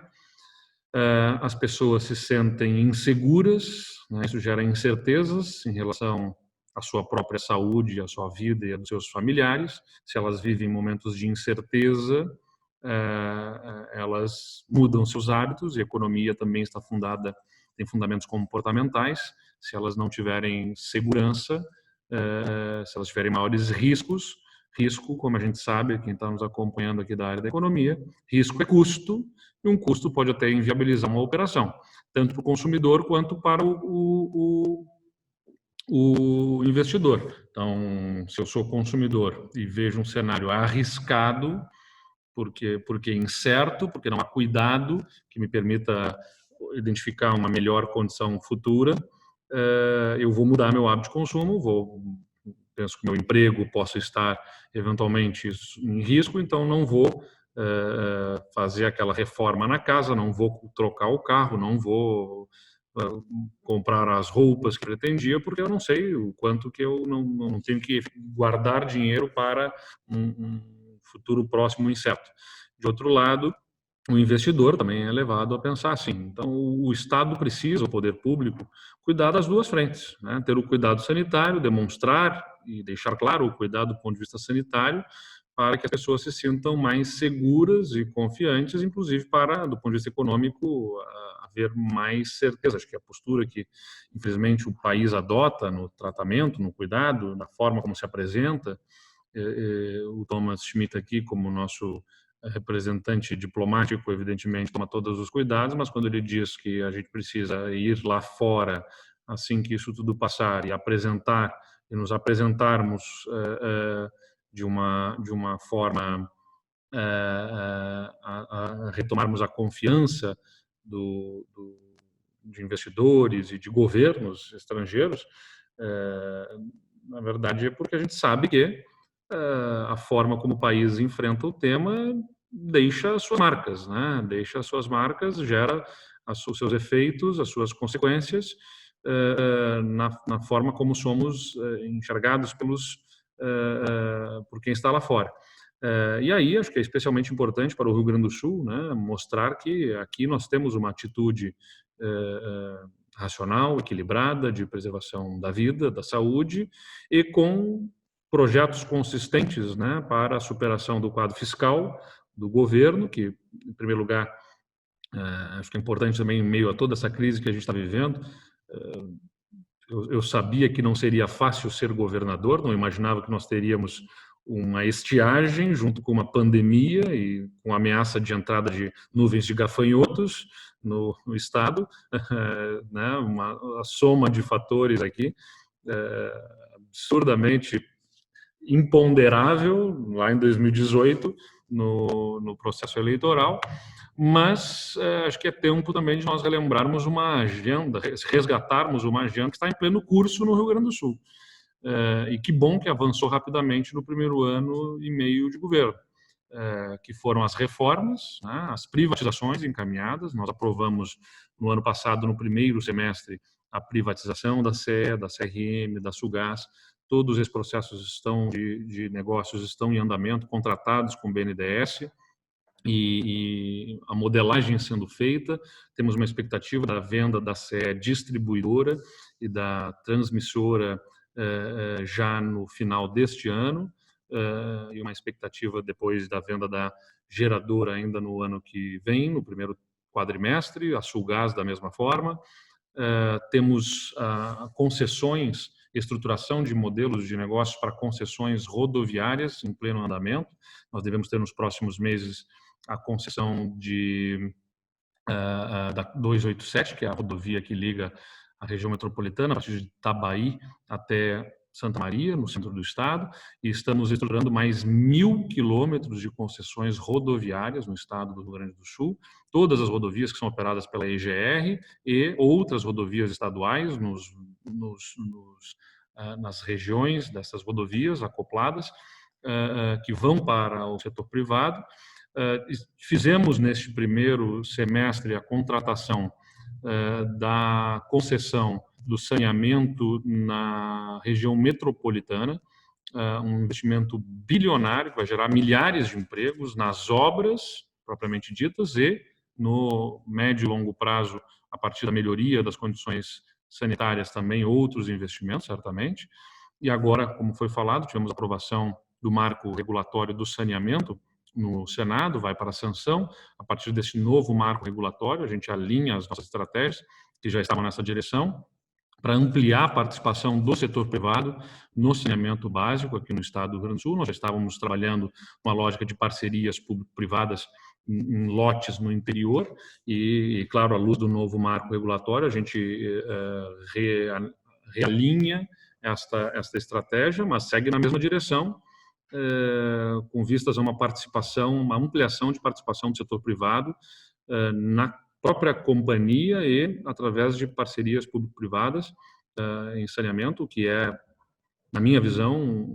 as pessoas se sentem inseguras, né? Isso gera incertezas em relação à sua própria saúde, à sua vida e a dos seus familiares. Se elas vivem momentos de incerteza, elas mudam seus hábitos, e a economia também está fundada, tem fundamentos comportamentais. Se elas não tiverem segurança, se elas tiverem maiores riscos, Risco, como a gente sabe, quem está nos acompanhando aqui da área da economia, risco é custo, e um custo pode até inviabilizar uma operação, tanto para o consumidor quanto para o investidor. Então, se eu sou consumidor e vejo um cenário arriscado, porque é incerto, porque não há cuidado que me permita identificar uma melhor condição futura, eu vou mudar meu hábito de consumo, penso que meu emprego possa estar eventualmente em risco, então não vou fazer aquela reforma na casa, não vou trocar o carro, não vou comprar as roupas que pretendia, porque eu não sei o quanto que eu não tenho que guardar dinheiro para um futuro próximo incerto. De outro lado, o investidor também é levado a pensar assim. Então, o Estado precisa, o poder público, cuidar das duas frentes, né? Ter o cuidado sanitário, demonstrar e deixar claro o cuidado do ponto de vista sanitário, para que as pessoas se sintam mais seguras e confiantes, inclusive para, do ponto de vista econômico, haver mais certeza. Acho que a postura que, infelizmente, o país adota no tratamento, no cuidado, na forma como se apresenta, o Thomas Schmidt aqui, como nosso representante diplomático, evidentemente toma todos os cuidados, mas quando ele diz que a gente precisa ir lá fora assim que isso tudo passar e apresentar e nos apresentarmos de uma forma a retomarmos a confiança de investidores e de governos estrangeiros, na verdade é porque a gente sabe que a forma como o país enfrenta o tema deixa suas marcas, né? Deixa suas marcas, gera os seus efeitos, as suas consequências na forma como somos enxergados por quem está lá fora. E aí acho que é especialmente importante para o Rio Grande do Sul, né, mostrar que aqui nós temos uma atitude racional, equilibrada, de preservação da vida, da saúde, e com projetos consistentes, né, para a superação do quadro fiscal do governo, que, em primeiro lugar, acho que é importante também, em meio a toda essa crise que a gente está vivendo, eu sabia que não seria fácil ser governador, não imaginava que nós teríamos uma estiagem junto com uma pandemia e com a ameaça de entrada de nuvens de gafanhotos no estado, né, a soma de fatores aqui absurdamente imponderável lá em 2018 no processo eleitoral, mas acho que é tempo também de nós relembrarmos uma agenda, resgatarmos uma agenda que está em pleno curso no Rio Grande do Sul. E que bom que avançou rapidamente no primeiro ano e meio de governo, que foram as reformas, né, as privatizações encaminhadas. Nós aprovamos no ano passado, no primeiro semestre, a privatização da CE, da CRM, da Sulgás. Todos esses processos de negócios estão em andamento, contratados com o BNDES, e a modelagem sendo feita. Temos uma expectativa da venda da CE distribuidora e da transmissora já no final deste ano, e uma expectativa depois da venda da geradora ainda no ano que vem, no primeiro quadrimestre, a Sulgás da mesma forma. Temos concessões, estruturação de modelos de negócios para concessões rodoviárias em pleno andamento. Nós devemos ter nos próximos meses a concessão da 287, que é a rodovia que liga a região metropolitana, a partir de Itabaí até Santa Maria, no centro do estado, e estamos estruturando mais 1.000 quilômetros de concessões rodoviárias no estado do Rio Grande do Sul, todas as rodovias que são operadas pela EGR e outras rodovias estaduais nas regiões dessas rodovias acopladas, que vão para o setor privado. Fizemos neste primeiro semestre a contratação da concessão do saneamento na região metropolitana, um investimento bilionário que vai gerar milhares de empregos nas obras propriamente ditas e no médio e longo prazo, a partir da melhoria das condições sanitárias, também outros investimentos, certamente. E agora, como foi falado, tivemos a aprovação do marco regulatório do saneamento no Senado, vai para a sanção. A partir desse novo marco regulatório, a gente alinha as nossas estratégias, que já estavam nessa direção, para ampliar a participação do setor privado no saneamento básico aqui no estado do Rio Grande do Sul. Nós já estávamos trabalhando uma lógica de parcerias público-privadas em lotes no interior e, claro, à luz do novo marco regulatório, a gente realinha esta estratégia, mas segue na mesma direção, com vistas a uma participação, uma ampliação de participação do setor privado na própria companhia e através de parcerias público-privadas em saneamento, o que é, na minha visão,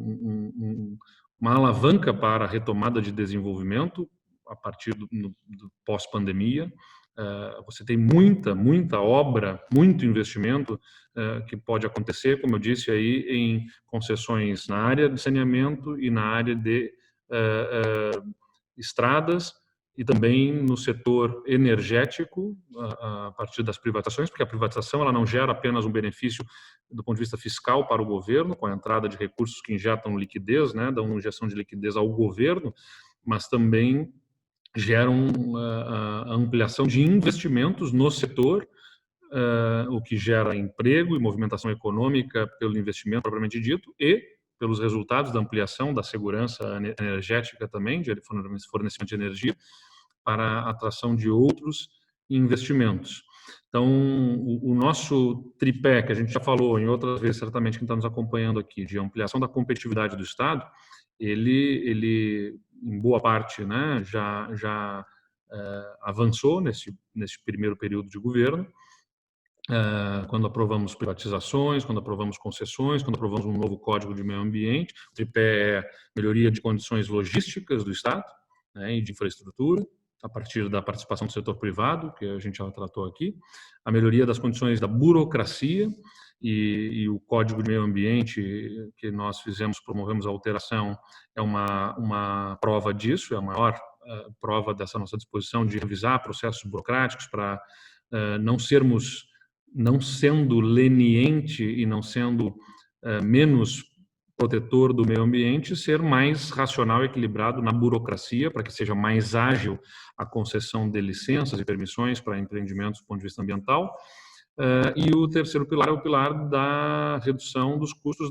uma alavanca para a retomada de desenvolvimento a partir do pós-pandemia. Você tem muita obra, muito investimento que pode acontecer, como eu disse aí, em concessões na área de saneamento e na área de estradas e também no setor energético a partir das privatizações, porque a privatização ela não gera apenas um benefício do ponto de vista fiscal para o governo, com a entrada de recursos que injetam liquidez, né, dão uma injeção de liquidez ao governo, mas também geram a ampliação de investimentos no setor, o que gera emprego e movimentação econômica pelo investimento propriamente dito e pelos resultados da ampliação da segurança energética também, de fornecimento de energia, para a atração de outros investimentos. Então, o nosso tripé, que a gente já falou em outras vezes, certamente, quem está nos acompanhando aqui, de ampliação da competitividade do Estado, ele em boa parte, né, já avançou nesse primeiro período de governo, quando aprovamos privatizações, quando aprovamos concessões, quando aprovamos um novo Código de Meio Ambiente. O tripé é melhoria de condições logísticas do Estado, né, e de infraestrutura, a partir da participação do setor privado, que a gente já tratou aqui, a melhoria das condições da burocracia, e o Código de Meio Ambiente que nós promovemos a alteração, é uma prova disso, é a maior prova dessa nossa disposição de revisar processos burocráticos para não sendo leniente e não sendo menos protetor do meio ambiente, ser mais racional e equilibrado na burocracia, para que seja mais ágil a concessão de licenças e permissões para empreendimentos do ponto de vista ambiental. E o terceiro pilar é o pilar da redução dos custos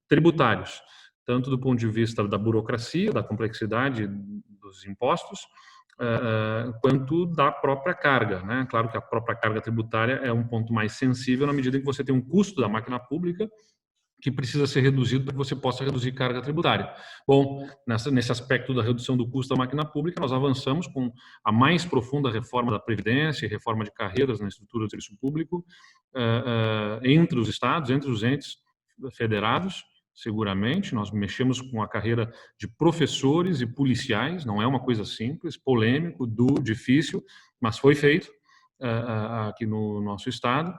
tributários, tanto do ponto de vista da burocracia, da complexidade dos impostos, quanto da própria carga, né? Claro que a própria carga tributária é um ponto mais sensível na medida em que você tem um custo da máquina pública que precisa ser reduzido para que você possa reduzir carga tributária. Bom, nesse aspecto da redução do custo da máquina pública, nós avançamos com a mais profunda reforma da Previdência e reforma de carreiras na estrutura do serviço público entre os estados, entre os entes federados, seguramente. Nós mexemos com a carreira de professores e policiais, não é uma coisa simples, polêmico, difícil, mas foi feito aqui no nosso estado.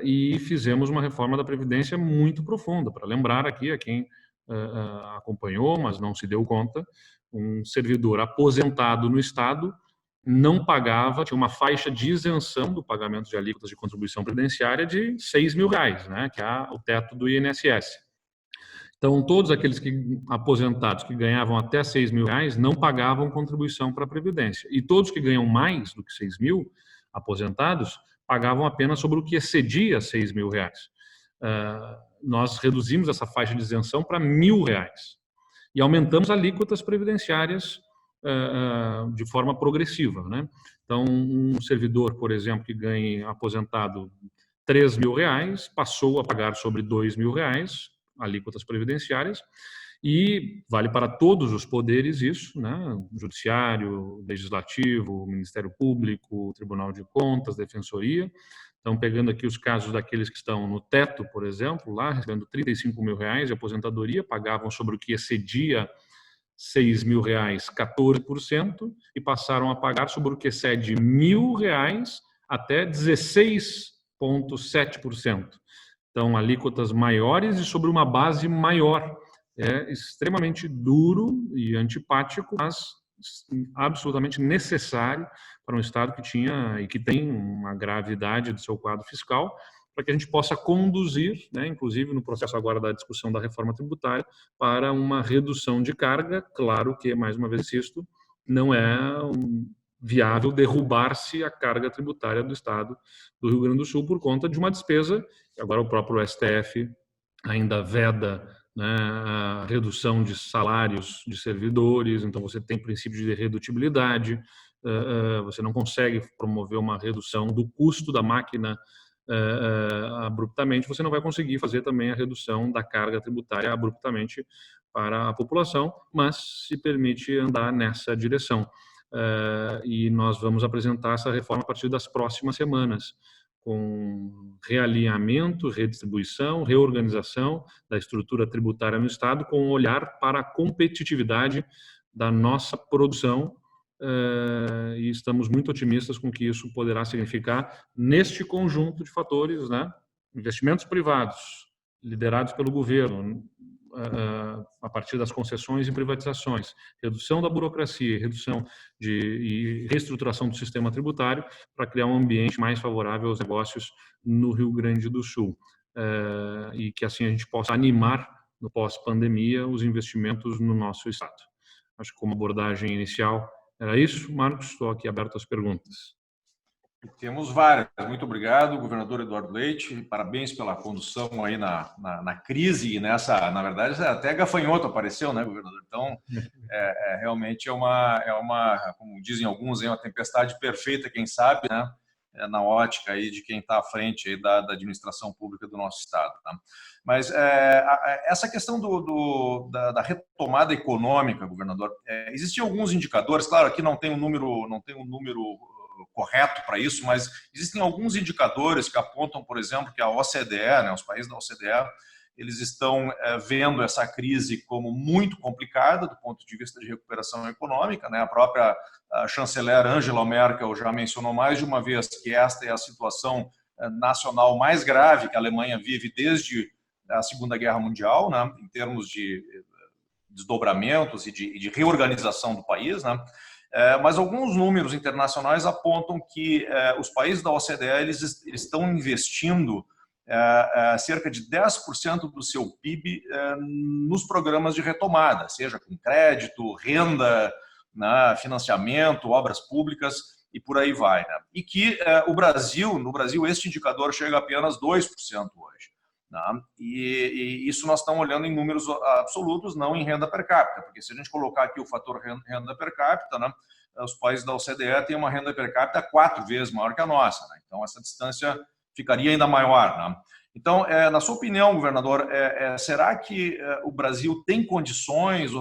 E fizemos uma reforma da Previdência muito profunda. Para lembrar aqui a quem acompanhou, mas não se deu conta, um servidor aposentado no Estado não pagava, tinha uma faixa de isenção do pagamento de alíquotas de contribuição previdenciária de R$6 mil, né, que é o teto do INSS. Então, todos aqueles aposentados que ganhavam até R$6 mil não pagavam contribuição para a Previdência. E todos que ganham mais do que 6 mil aposentados pagavam apenas sobre o que excedia R$6 mil. Nós reduzimos essa faixa de isenção para R$1.000 e aumentamos alíquotas previdenciárias de forma progressiva, né? Então, um servidor, por exemplo, que ganhe aposentado R$3 mil, passou a pagar sobre R$2 mil alíquotas previdenciárias, e vale para todos os poderes isso, né? Judiciário, Legislativo, Ministério Público, Tribunal de Contas, Defensoria. Então, pegando aqui os casos daqueles que estão no teto, por exemplo, lá recebendo R$35 mil de aposentadoria, pagavam sobre o que excedia R$6 mil 14% e passaram a pagar sobre o que excede R$1.000 até 16,7%. Então, alíquotas maiores e sobre uma base maior. É extremamente duro e antipático, mas absolutamente necessário para um Estado que tinha e que tem uma gravidade do seu quadro fiscal, para que a gente possa conduzir, né, inclusive no processo agora da discussão da reforma tributária, para uma redução de carga. Claro que, mais uma vez, isto não é viável derrubar-se a carga tributária do Estado do Rio Grande do Sul por conta de uma despesa, que agora o próprio STF ainda veda, né, a redução de salários de servidores, então você tem princípio de redutibilidade, você não consegue promover uma redução do custo da máquina abruptamente, você não vai conseguir fazer também a redução da carga tributária abruptamente para a população, mas se permite andar nessa direção. E nós vamos apresentar essa reforma a partir das próximas semanas, com realinhamento, redistribuição, reorganização da estrutura tributária no Estado, com um olhar para a competitividade da nossa produção, e estamos muito otimistas com o que isso poderá significar neste conjunto de fatores, né? Investimentos privados, liderados pelo governo, a partir das concessões e privatizações, redução da burocracia, redução e reestruturação do sistema tributário para criar um ambiente mais favorável aos negócios no Rio Grande do Sul, e que assim a gente possa animar no pós-pandemia os investimentos no nosso estado. Acho que como abordagem inicial era isso. Marcos, estou aqui aberto às perguntas. Temos várias. Muito obrigado, governador Eduardo Leite. Parabéns pela condução aí na crise e nessa, na verdade, até gafanhoto apareceu, né, governador? Então, realmente é uma, como dizem alguns, é uma tempestade perfeita, quem sabe, né? Na ótica aí de quem está à frente aí da administração pública do nosso estado, tá? Mas essa questão da retomada econômica, governador, existiam alguns indicadores, claro, aqui não tem um número correto para isso, mas existem alguns indicadores que apontam, por exemplo, que a OCDE, né, os países da OCDE, eles estão vendo essa crise como muito complicada do ponto de vista de recuperação econômica, né? A própria chanceler Angela Merkel já mencionou mais de uma vez que esta é a situação nacional mais grave que a Alemanha vive desde a Segunda Guerra Mundial, né? Em termos de desdobramentos e de reorganização do país, né? Mas alguns números internacionais apontam que os países da OCDE eles estão investindo cerca de 10% do seu PIB nos programas de retomada, seja com crédito, renda, né, financiamento, obras públicas e por aí vai, né? E que no Brasil, este indicador chega a apenas 2% hoje. Né? E isso nós estamos olhando em números absolutos, não em renda per capita, porque se a gente colocar aqui o fator renda per capita, né, os países da OCDE têm uma renda per capita 4 vezes maior que a nossa, né? Então essa distância ficaria ainda maior, né? Então, na sua opinião, governador, será que o Brasil tem condições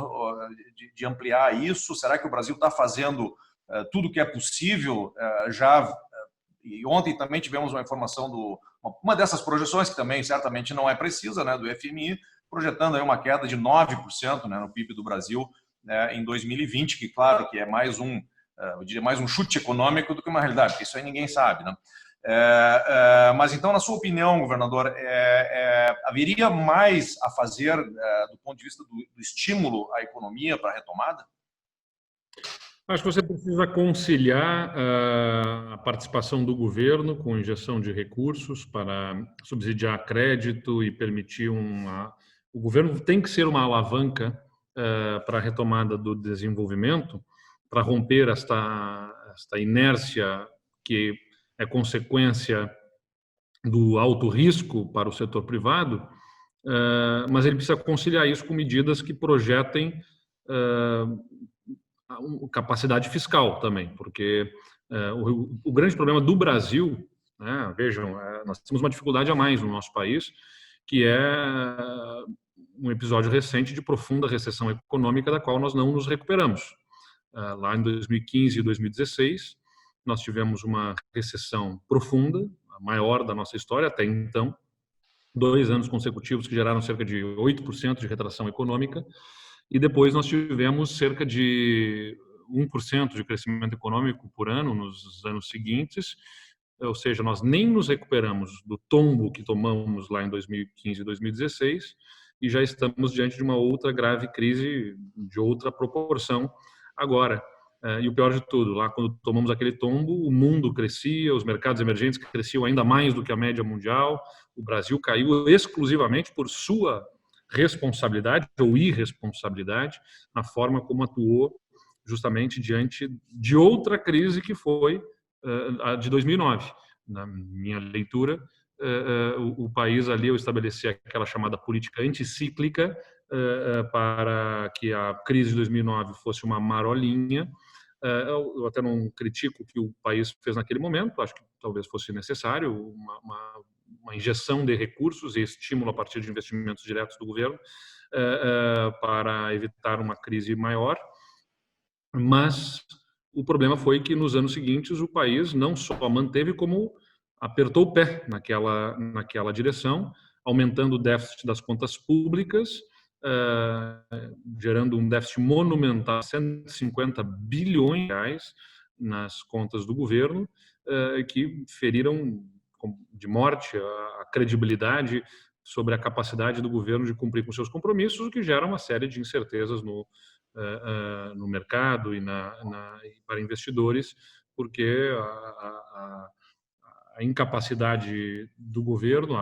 de ampliar isso? Será que o Brasil está fazendo tudo o que é possível já? E ontem também tivemos uma informação uma dessas projeções, que também certamente não é precisa, né, do FMI, projetando aí uma queda de 9%, né, no PIB do Brasil em 2020, que claro que é eu diria mais um chute econômico do que uma realidade, porque isso aí ninguém sabe, né? Mas então, na sua opinião, governador, haveria mais a fazer do ponto de vista do estímulo à economia para a retomada? Acho que você precisa conciliar a participação do governo com injeção de recursos para subsidiar crédito e permitir o governo tem que ser uma alavanca para a retomada do desenvolvimento, para romper esta inércia que é consequência do alto risco para o setor privado, mas ele precisa conciliar isso com medidas que projetem capacidade fiscal também, porque o grande problema do Brasil, né, vejam, nós temos uma dificuldade a mais no nosso país, que é um episódio recente de profunda recessão econômica da qual nós não nos recuperamos. Lá em 2015 e 2016, nós tivemos uma recessão profunda, a maior da nossa história até então, 2 anos consecutivos que geraram cerca de 8% de retração econômica, e depois nós tivemos cerca de 1% de crescimento econômico por ano nos anos seguintes, ou seja, nós nem nos recuperamos do tombo que tomamos lá em 2015 e 2016 e já estamos diante de uma outra grave crise de outra proporção agora. E o pior de tudo, lá quando tomamos aquele tombo, o mundo crescia, os mercados emergentes cresciam ainda mais do que a média mundial, o Brasil caiu exclusivamente por sua responsabilidade ou irresponsabilidade na forma como atuou justamente diante de outra crise que foi a de 2009. Na minha leitura, o país ali, eu estabeleci aquela chamada política anticíclica para que a crise de 2009 fosse uma marolinha. Eu até não critico o que o país fez naquele momento, acho que talvez fosse necessário uma injeção de recursos e estímulo a partir de investimentos diretos do governo para evitar uma crise maior, mas o problema foi que nos anos seguintes o país não só manteve, como apertou o pé naquela direção, aumentando o déficit das contas públicas, gerando um déficit monumental, 150 bilhões de reais nas contas do governo, que feriram de morte a credibilidade sobre a capacidade do governo de cumprir com seus compromissos, o que gera uma série de incertezas no mercado e para investidores, porque a incapacidade do governo,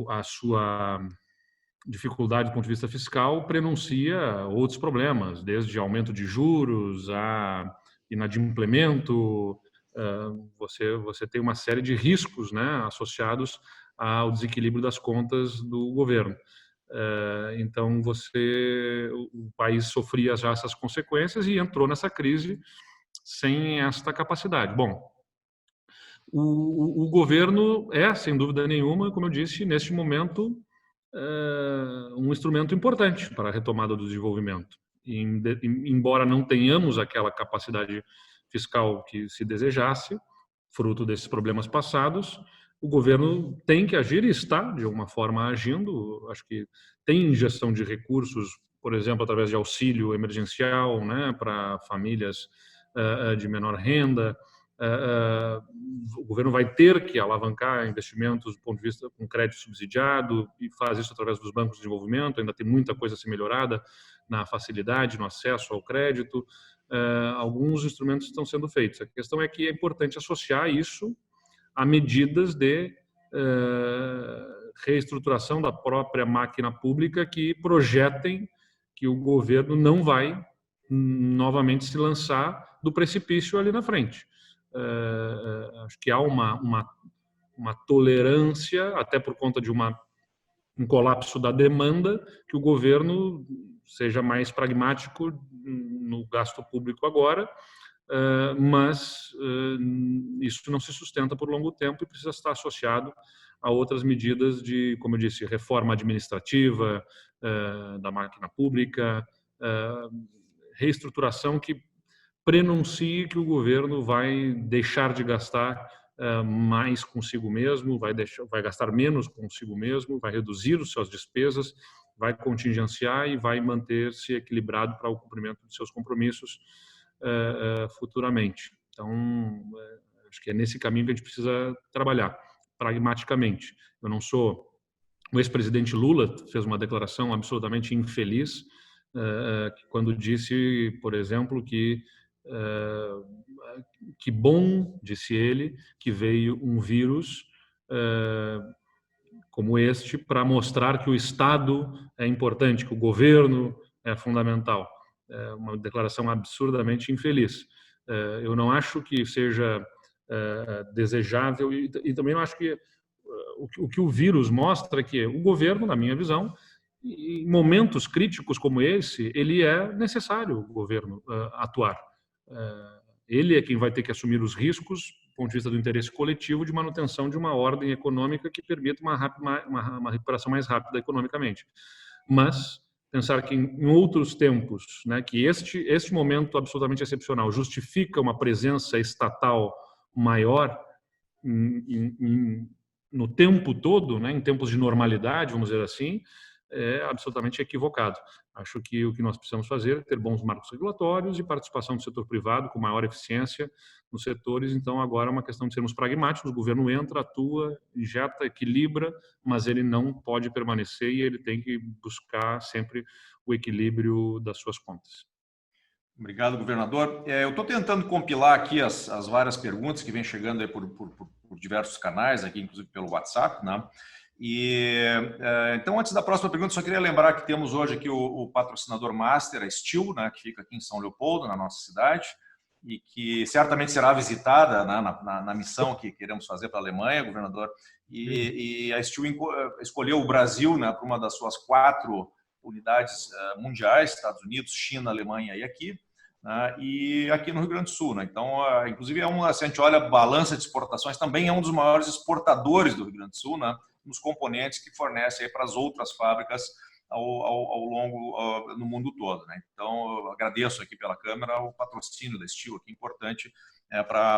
a sua dificuldade do ponto de vista fiscal prenuncia outros problemas, desde aumento de juros a inadimplemento. Você tem uma série de riscos, né, associados ao desequilíbrio das contas do governo. Então, o país sofria já essas consequências e entrou nessa crise sem esta capacidade. Bom, o governo sem dúvida nenhuma, como eu disse, neste momento, um instrumento importante para a retomada do desenvolvimento. Embora não tenhamos aquela capacidade fiscal que se desejasse, fruto desses problemas passados, o governo tem que agir e está, de alguma forma, agindo. Acho que tem injeção de recursos, por exemplo, através de auxílio emergencial, né, para famílias de menor renda. O governo vai ter que alavancar investimentos do ponto de vista com crédito subsidiado e faz isso através dos bancos de desenvolvimento. Ainda tem muita coisa a ser melhorada na facilidade, no acesso ao crédito. Alguns instrumentos estão sendo feitos. A questão é que é importante associar isso a medidas de reestruturação da própria máquina pública que projetem que o governo não vai novamente se lançar do precipício ali na frente. Acho que há uma tolerância, até por conta de um colapso da demanda, que o governo seja mais pragmático no gasto público agora, mas isso não se sustenta por longo tempo e precisa estar associado a outras medidas de, como eu disse, reforma administrativa da máquina pública, reestruturação que prenuncie que o governo vai deixar de gastar mais consigo mesmo, vai gastar menos consigo mesmo, vai reduzir as suas despesas, vai contingenciar e vai manter-se equilibrado para o cumprimento de seus compromissos futuramente. Então, acho que é nesse caminho que a gente precisa trabalhar, pragmaticamente. Eu não sou... O ex-presidente Lula fez uma declaração absolutamente infeliz quando disse, por exemplo, que bom, disse ele, que veio um vírus como este para mostrar que o Estado é importante, que o governo é fundamental. É uma declaração absurdamente infeliz. Eu não acho que seja desejável e também não acho que o que o vírus mostra é que o governo, na minha visão, em momentos críticos como esse, ele é necessário o governo atuar. Ele é quem vai ter que assumir os riscos, do ponto de vista do interesse coletivo, de manutenção de uma ordem econômica que permita uma recuperação mais rápida economicamente. Mas pensar que em outros tempos, né, que este momento absolutamente excepcional justifica uma presença estatal maior no tempo todo, né, em tempos de normalidade, vamos dizer assim, é absolutamente equivocado. Acho que o que nós precisamos fazer é ter bons marcos regulatórios e participação do setor privado com maior eficiência nos setores. Então, agora é uma questão de sermos pragmáticos. O governo entra, atua, injeta, equilibra, mas ele não pode permanecer e ele tem que buscar sempre o equilíbrio das suas contas. Obrigado, governador. Eu estou tentando compilar aqui as várias perguntas que vêm chegando aí por diversos canais, aqui inclusive pelo WhatsApp, né? Então, antes da próxima pergunta, só queria lembrar que temos hoje aqui o patrocinador master, a Steel, né, que fica aqui em São Leopoldo, na nossa cidade, e que certamente será visitada, né, na missão que queremos fazer para a Alemanha, governador. E a Steel escolheu o Brasil, né, para uma das suas 4 unidades mundiais, Estados Unidos, China, Alemanha e aqui. E aqui no Rio Grande do Sul, né? Então, inclusive, se a gente olha a balança de exportações, também é um dos maiores exportadores do Rio Grande do Sul, né? Nos componentes que fornece aí para as outras fábricas ao longo no mundo todo, né? Então, eu agradeço aqui pela Câmara o patrocínio da Steel, aqui importante para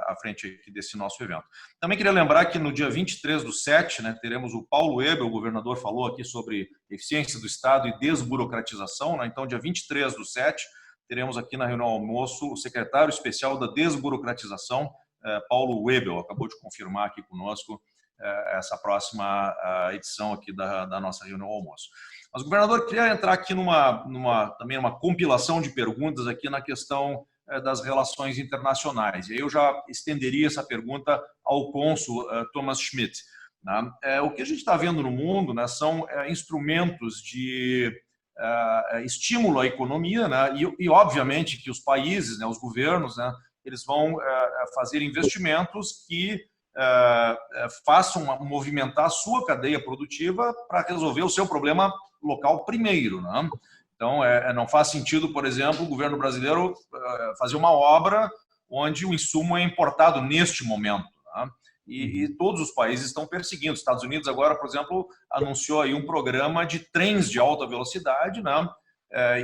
a frente aqui desse nosso evento. Também queria lembrar que no dia 23/7, né, teremos o Paulo Webel, o governador falou aqui sobre eficiência do Estado e desburocratização, né? Então, dia 23/7, teremos aqui na reunião almoço o secretário especial da desburocratização, Paulo Webel, acabou de confirmar aqui conosco essa próxima edição aqui da nossa reunião almoço. Mas, governador, queria entrar aqui também numa compilação de perguntas aqui na questão das relações internacionais. E aí eu já estenderia essa pergunta ao cônsul Thomas Schmidt. Né? O que a gente está vendo no mundo, né, são instrumentos de estímulo à economia, né? E obviamente que os países, né, os governos, né, eles vão fazer investimentos que façam movimentar a sua cadeia produtiva para resolver o seu problema local primeiro, né? Então, não faz sentido, por exemplo, o governo brasileiro fazer uma obra onde o insumo é importado neste momento, né? E todos os países estão perseguindo. Os Estados Unidos agora, por exemplo, anunciou aí um programa de trens de alta velocidade, né?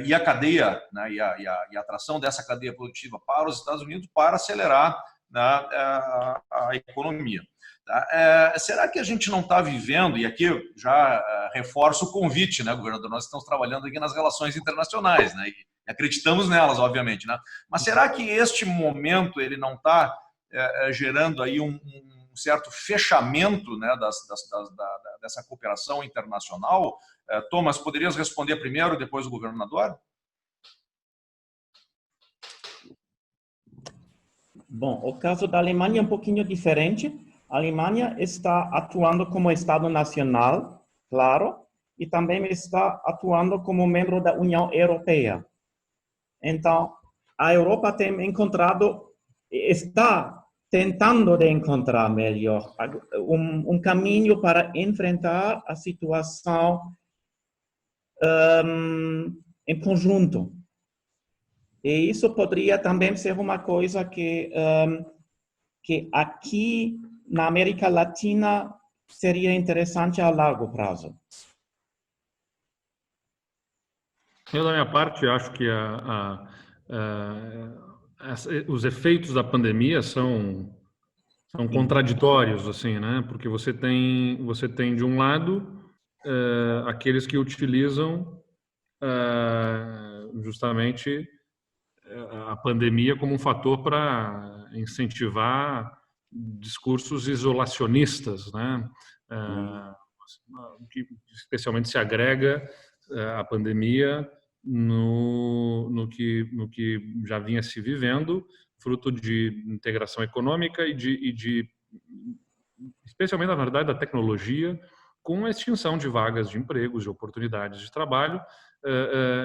E a cadeia, né? e a atração dessa cadeia produtiva para os Estados Unidos para acelerar, né, a economia. Tá? Será que a gente não está vivendo, e aqui eu já reforço o convite, né, governador? Nós estamos trabalhando aqui nas relações internacionais, né? E acreditamos nelas, obviamente, né? Mas será que este momento ele não está gerando aí um certo fechamento, né, dessa cooperação internacional? Thomas, poderias responder primeiro, depois o governador? Bom, o caso da Alemanha é um pouquinho diferente. A Alemanha está atuando como Estado nacional, claro, e também está atuando como membro da União Europeia. Então, a Europa está tentando de encontrar melhor um caminho para enfrentar a situação em conjunto. E isso poderia também ser uma coisa que aqui na América Latina seria interessante a largo prazo. Eu, da minha parte, acho que os efeitos da pandemia são contraditórios, assim, né? Porque você tem de um lado aqueles que utilizam justamente a pandemia como um fator para incentivar discursos isolacionistas, né? Que especialmente se agrega a pandemia no que já vinha se vivendo, fruto de integração econômica e especialmente, na verdade, da tecnologia, com a extinção de vagas de empregos, de oportunidades de trabalho,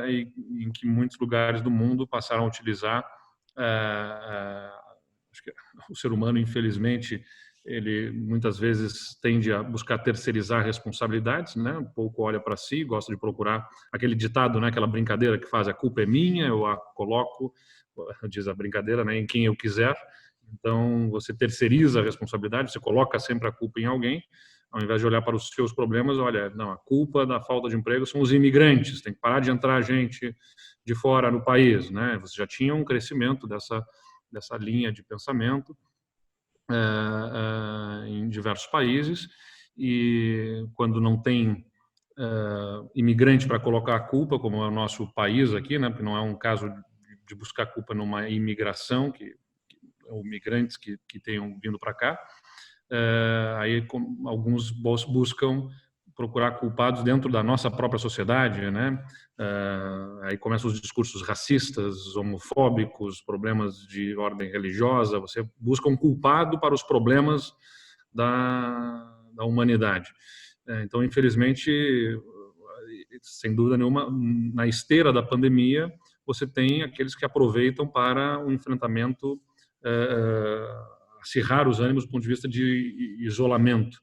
em que muitos lugares do mundo passaram a utilizar. Acho que o ser humano, infelizmente, ele muitas vezes tende a buscar terceirizar responsabilidades, né? Um pouco olha para si, gosta de procurar aquele ditado, né? Aquela brincadeira que faz: a culpa é minha, eu a coloco, diz a brincadeira, né? Em quem eu quiser. Então, você terceiriza a responsabilidade, você coloca sempre a culpa em alguém, ao invés de olhar para os seus problemas. Olha, não, a culpa da falta de emprego são os imigrantes, tem que parar de entrar gente de fora no país, né? Você já tinha um crescimento dessa linha de pensamento em diversos países, e quando não tem imigrante para colocar a culpa, como é o nosso país aqui, né? Porque não é um caso de buscar culpa numa imigração, ou migrantes que tenham vindo para cá, aí alguns buscam procurar culpados dentro da nossa própria sociedade, né? Aí começam os discursos racistas, homofóbicos, problemas de ordem religiosa. Você busca um culpado para os problemas da humanidade. Então, infelizmente, sem dúvida nenhuma, na esteira da pandemia, você tem aqueles que aproveitam para um enfrentamento, acirrar os ânimos do ponto de vista de isolamento.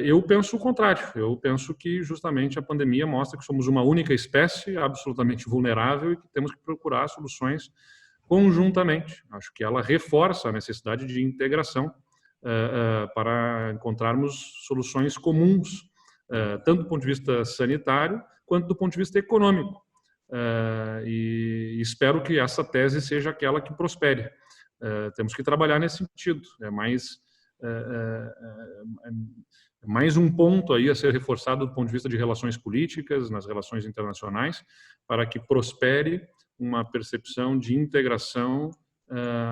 Eu penso o contrário. Eu penso que justamente a pandemia mostra que somos uma única espécie absolutamente vulnerável e que temos que procurar soluções conjuntamente. Acho que ela reforça a necessidade de integração para encontrarmos soluções comuns, tanto do ponto de vista sanitário quanto do ponto de vista econômico. E espero que essa tese seja aquela que prospere. Temos que trabalhar nesse sentido. É mais um ponto aí a ser reforçado do ponto de vista de relações políticas, nas relações internacionais, para que prospere uma percepção de integração,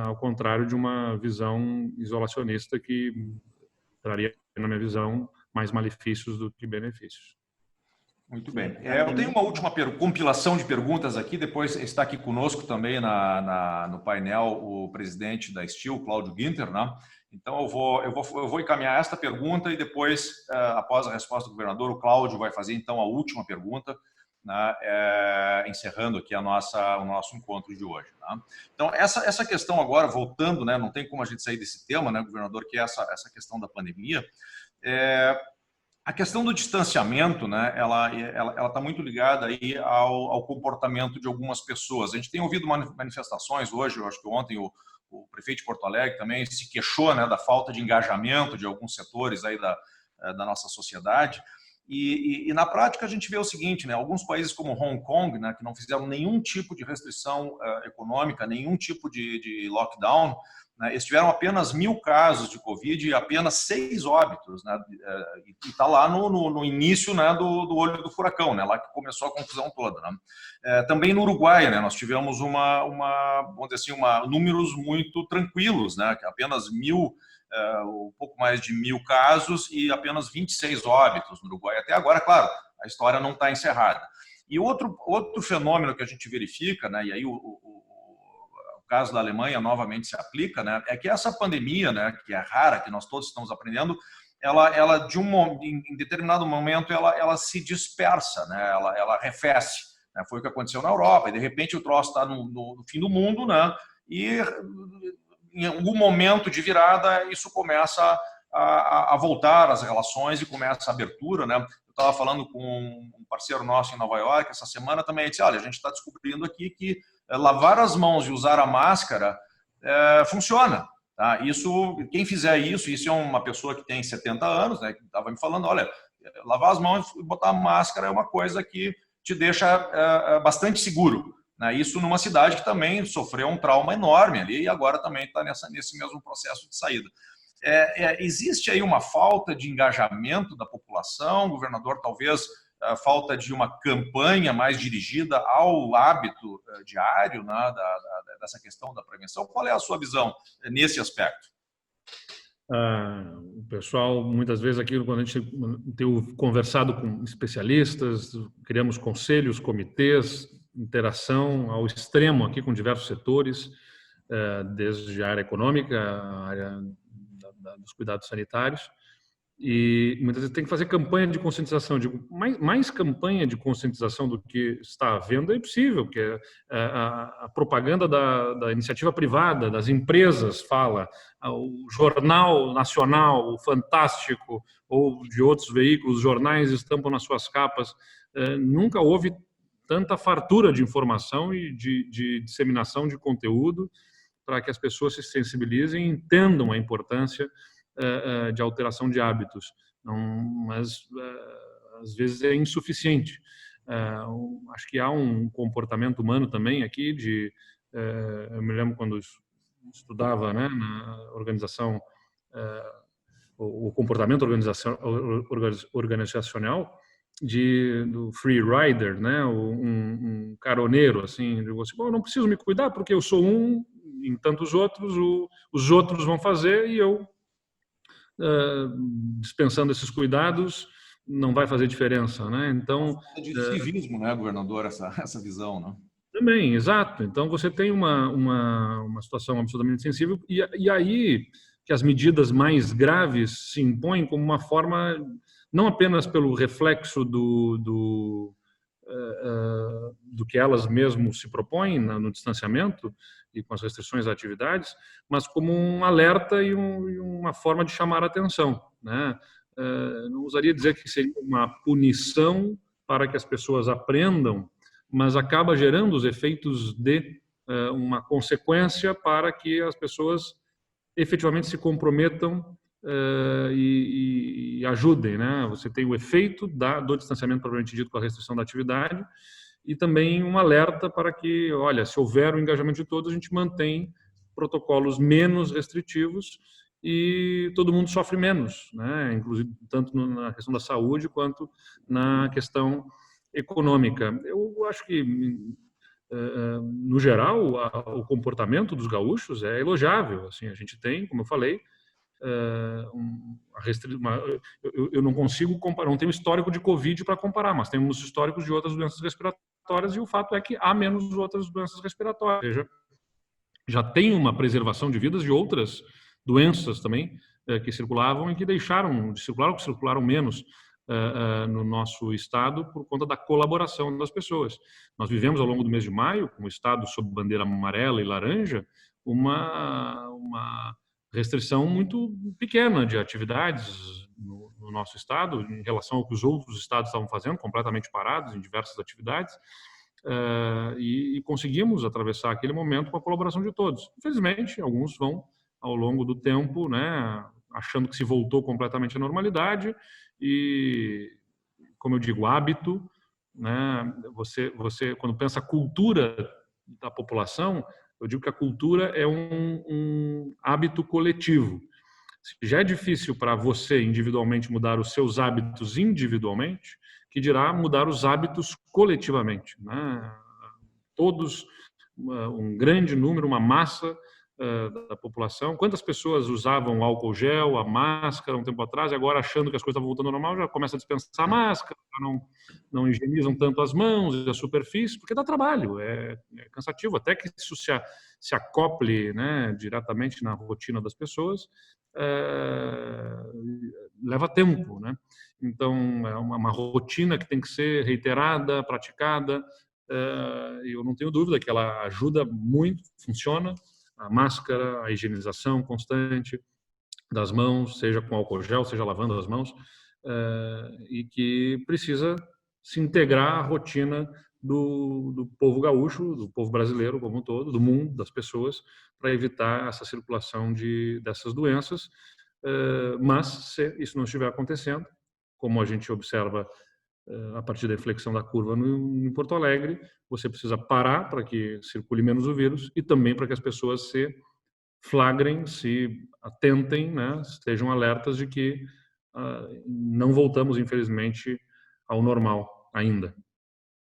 ao contrário de uma visão isolacionista que traria, na minha visão, mais malefícios do que benefícios. Muito bem. Eu tenho uma última compilação de perguntas aqui, depois está aqui conosco também no painel o presidente da Steel, Cláudio Ginter, né? Então eu vou encaminhar esta pergunta e depois, após a resposta do governador, o Cláudio vai fazer então a última pergunta, né, encerrando aqui o nosso encontro de hoje. Né? Então essa questão agora, voltando, né, não tem como a gente sair desse tema, né, governador, que é essa questão da pandemia. A questão do distanciamento, né, ela está muito ligada aí ao comportamento de algumas pessoas. A gente tem ouvido manifestações hoje, eu acho que ontem o prefeito de Porto Alegre também se queixou, né, da falta de engajamento de alguns setores aí da nossa sociedade. E na prática a gente vê o seguinte, né, alguns países como Hong Kong, né, que não fizeram nenhum tipo de restrição econômica, nenhum tipo de lockdown, né, eles tiveram apenas 1.000 casos de Covid e apenas 6 óbitos, né, e está lá no início, né, do olho do furacão, né, lá que começou a confusão toda. Né. Também no Uruguai, né, nós tivemos vamos dizer assim, números muito tranquilos, né, apenas um pouco mais de 1.000 casos e apenas 26 óbitos no Uruguai. Até agora, claro, a história não está encerrada. E outro fenômeno que a gente verifica, né, e aí o caso da Alemanha novamente se aplica, né, é que essa pandemia, né, que é rara, que nós todos estamos aprendendo, ela em determinado momento ela se dispersa, né, ela arrefece. Né, foi o que aconteceu na Europa, e de repente o troço está no fim do mundo, né, e em algum momento de virada isso começa a voltar as relações e começa a abertura, né? Eu estava falando com um parceiro nosso em Nova York essa semana também, ele disse, olha, a gente está descobrindo aqui que lavar as mãos e usar a máscara funciona. Tá? Quem fizer isso é uma pessoa que tem 70 anos, né, que estava me falando, olha, lavar as mãos e botar a máscara é uma coisa que te deixa bastante seguro. Né? Isso numa cidade que também sofreu um trauma enorme ali e agora também está nesse mesmo processo de saída. Existe aí uma falta de engajamento da população, governador, talvez falta de uma campanha mais dirigida ao hábito diário, né, dessa questão da prevenção. Qual é a sua visão nesse aspecto? O pessoal, muitas vezes aqui, quando a gente tem conversado com especialistas, criamos conselhos, comitês, interação ao extremo aqui com diversos setores, desde a área econômica, a área dos cuidados sanitários, e muitas vezes tem que fazer campanha de conscientização. Digo, mais campanha de conscientização do que está havendo é impossível, porque a propaganda da iniciativa privada, das empresas fala, o Jornal Nacional, o Fantástico, ou de outros veículos, jornais estampam nas suas capas. Nunca houve tanta fartura de informação e de disseminação de conteúdo para que as pessoas se sensibilizem e entendam a importância de alteração de hábitos. Mas, às vezes, é insuficiente. Acho que há um comportamento humano também aqui eu me lembro quando estudava, né, na organização, o comportamento organizacional, do free rider, né, um caroneiro, assim, de você, eu não preciso me cuidar porque eu sou em tantos outros, os outros vão fazer e eu, dispensando esses cuidados, não vai fazer diferença, né? Então, de civismo, né, governador, essa visão, né? Também, exato. Então você tem uma situação absolutamente sensível e aí que as medidas mais graves se impõem como uma forma não apenas pelo reflexo do que elas mesmo se propõem no distanciamento e com as restrições a atividades, mas como um alerta e uma forma de chamar a atenção, né? Não ousaria dizer que seria uma punição para que as pessoas aprendam, mas acaba gerando os efeitos de uma consequência para que as pessoas efetivamente se comprometam e ajudem, né? Você tem o efeito do distanciamento propriamente dito com a restrição da atividade e também um alerta para que, olha, se houver o engajamento de todos, a gente mantém protocolos menos restritivos e todo mundo sofre menos, né? Inclusive tanto na questão da saúde quanto na questão econômica. Eu acho que no geral o comportamento dos gaúchos é elogiável. Assim, a gente tem, como eu falei, eu não consigo comparar, não tenho histórico de Covid para comparar, mas temos históricos de outras doenças respiratórias e o fato é que há menos outras doenças respiratórias. Ou seja, já tem uma preservação de vidas de outras doenças também que circulavam e que deixaram de circular ou que circularam menos no nosso estado por conta da colaboração das pessoas. Nós vivemos ao longo do mês de maio, com o estado sob bandeira amarela e laranja, uma restrição muito pequena de atividades no nosso estado em relação ao que os outros estados estavam fazendo, completamente parados em diversas atividades, e conseguimos atravessar aquele momento com a colaboração de todos. Infelizmente, alguns vão, ao longo do tempo, né, achando que se voltou completamente à normalidade e, como eu digo, hábito, né, você quando pensa cultura da população, eu digo que a cultura é um hábito coletivo. Se já é difícil para você individualmente mudar os seus hábitos individualmente, que dirá mudar os hábitos coletivamente, né? Todos, um grande número, uma massa da população. Quantas pessoas usavam álcool gel, a máscara um tempo atrás, e agora achando que as coisas estavam voltando ao normal, já começam a dispensar a máscara, não higienizam tanto as mãos e a superfície, porque dá trabalho, é cansativo, até que isso se acople, né, diretamente na rotina das pessoas, leva tempo, né? Então, é uma rotina que tem que ser reiterada, praticada, eu não tenho dúvida que ela ajuda muito, funciona, a máscara, a higienização constante das mãos, seja com álcool gel, seja lavando as mãos, e que precisa se integrar à rotina do povo gaúcho, do povo brasileiro como um todo, do mundo, das pessoas, para evitar essa circulação dessas doenças. Mas, se isso não estiver acontecendo, como a gente observa a partir da inflexão da curva em Porto Alegre, você precisa parar para que circule menos o vírus e também para que as pessoas se flagrem, se atentem, né, estejam alertas de que não voltamos, infelizmente, ao normal ainda.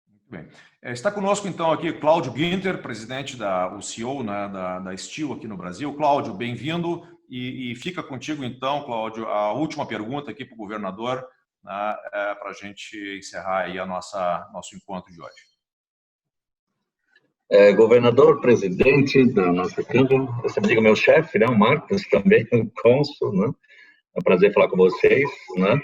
Muito bem. Está conosco, então, aqui Cláudio Ginter, presidente o CEO, né, da Steel aqui no Brasil. Cláudio, bem-vindo. E fica contigo, então, Cláudio, a última pergunta aqui para o governador, né, para a gente encerrar aí nosso encontro de hoje. Governador, presidente da nossa Câmara, você me diga meu chefe, né, o Marcos, também, o cônsul, né? É um prazer falar com vocês, né?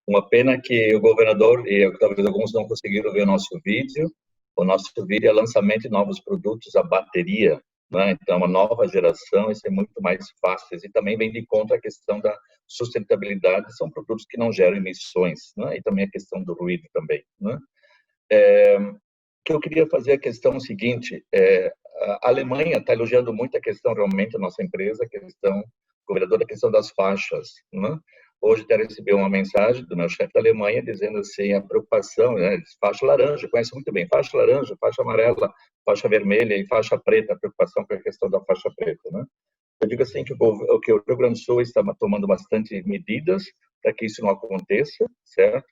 Uma pena que o governador e talvez alguns não conseguiram ver o nosso vídeo. O nosso vídeo é lançamento de novos produtos a bateria, né? Então, uma nova geração, isso é muito mais fácil e também vem de conta a questão da sustentabilidade. São produtos que não geram emissões, né? E também a questão do ruído também, né? Que eu queria fazer a questão seguinte, a Alemanha está elogiando muito a questão realmente da nossa empresa, a questão, governador, a questão das faixas, né? Hoje até recebi uma mensagem do meu chefe da Alemanha dizendo assim, a preocupação, né? Faixa laranja, conhece muito bem, faixa laranja, faixa amarela, faixa vermelha e faixa preta, a preocupação com a questão da faixa preta, né? Eu digo assim que o Rio Grande do Sul está tomando bastante medidas para que isso não aconteça, certo?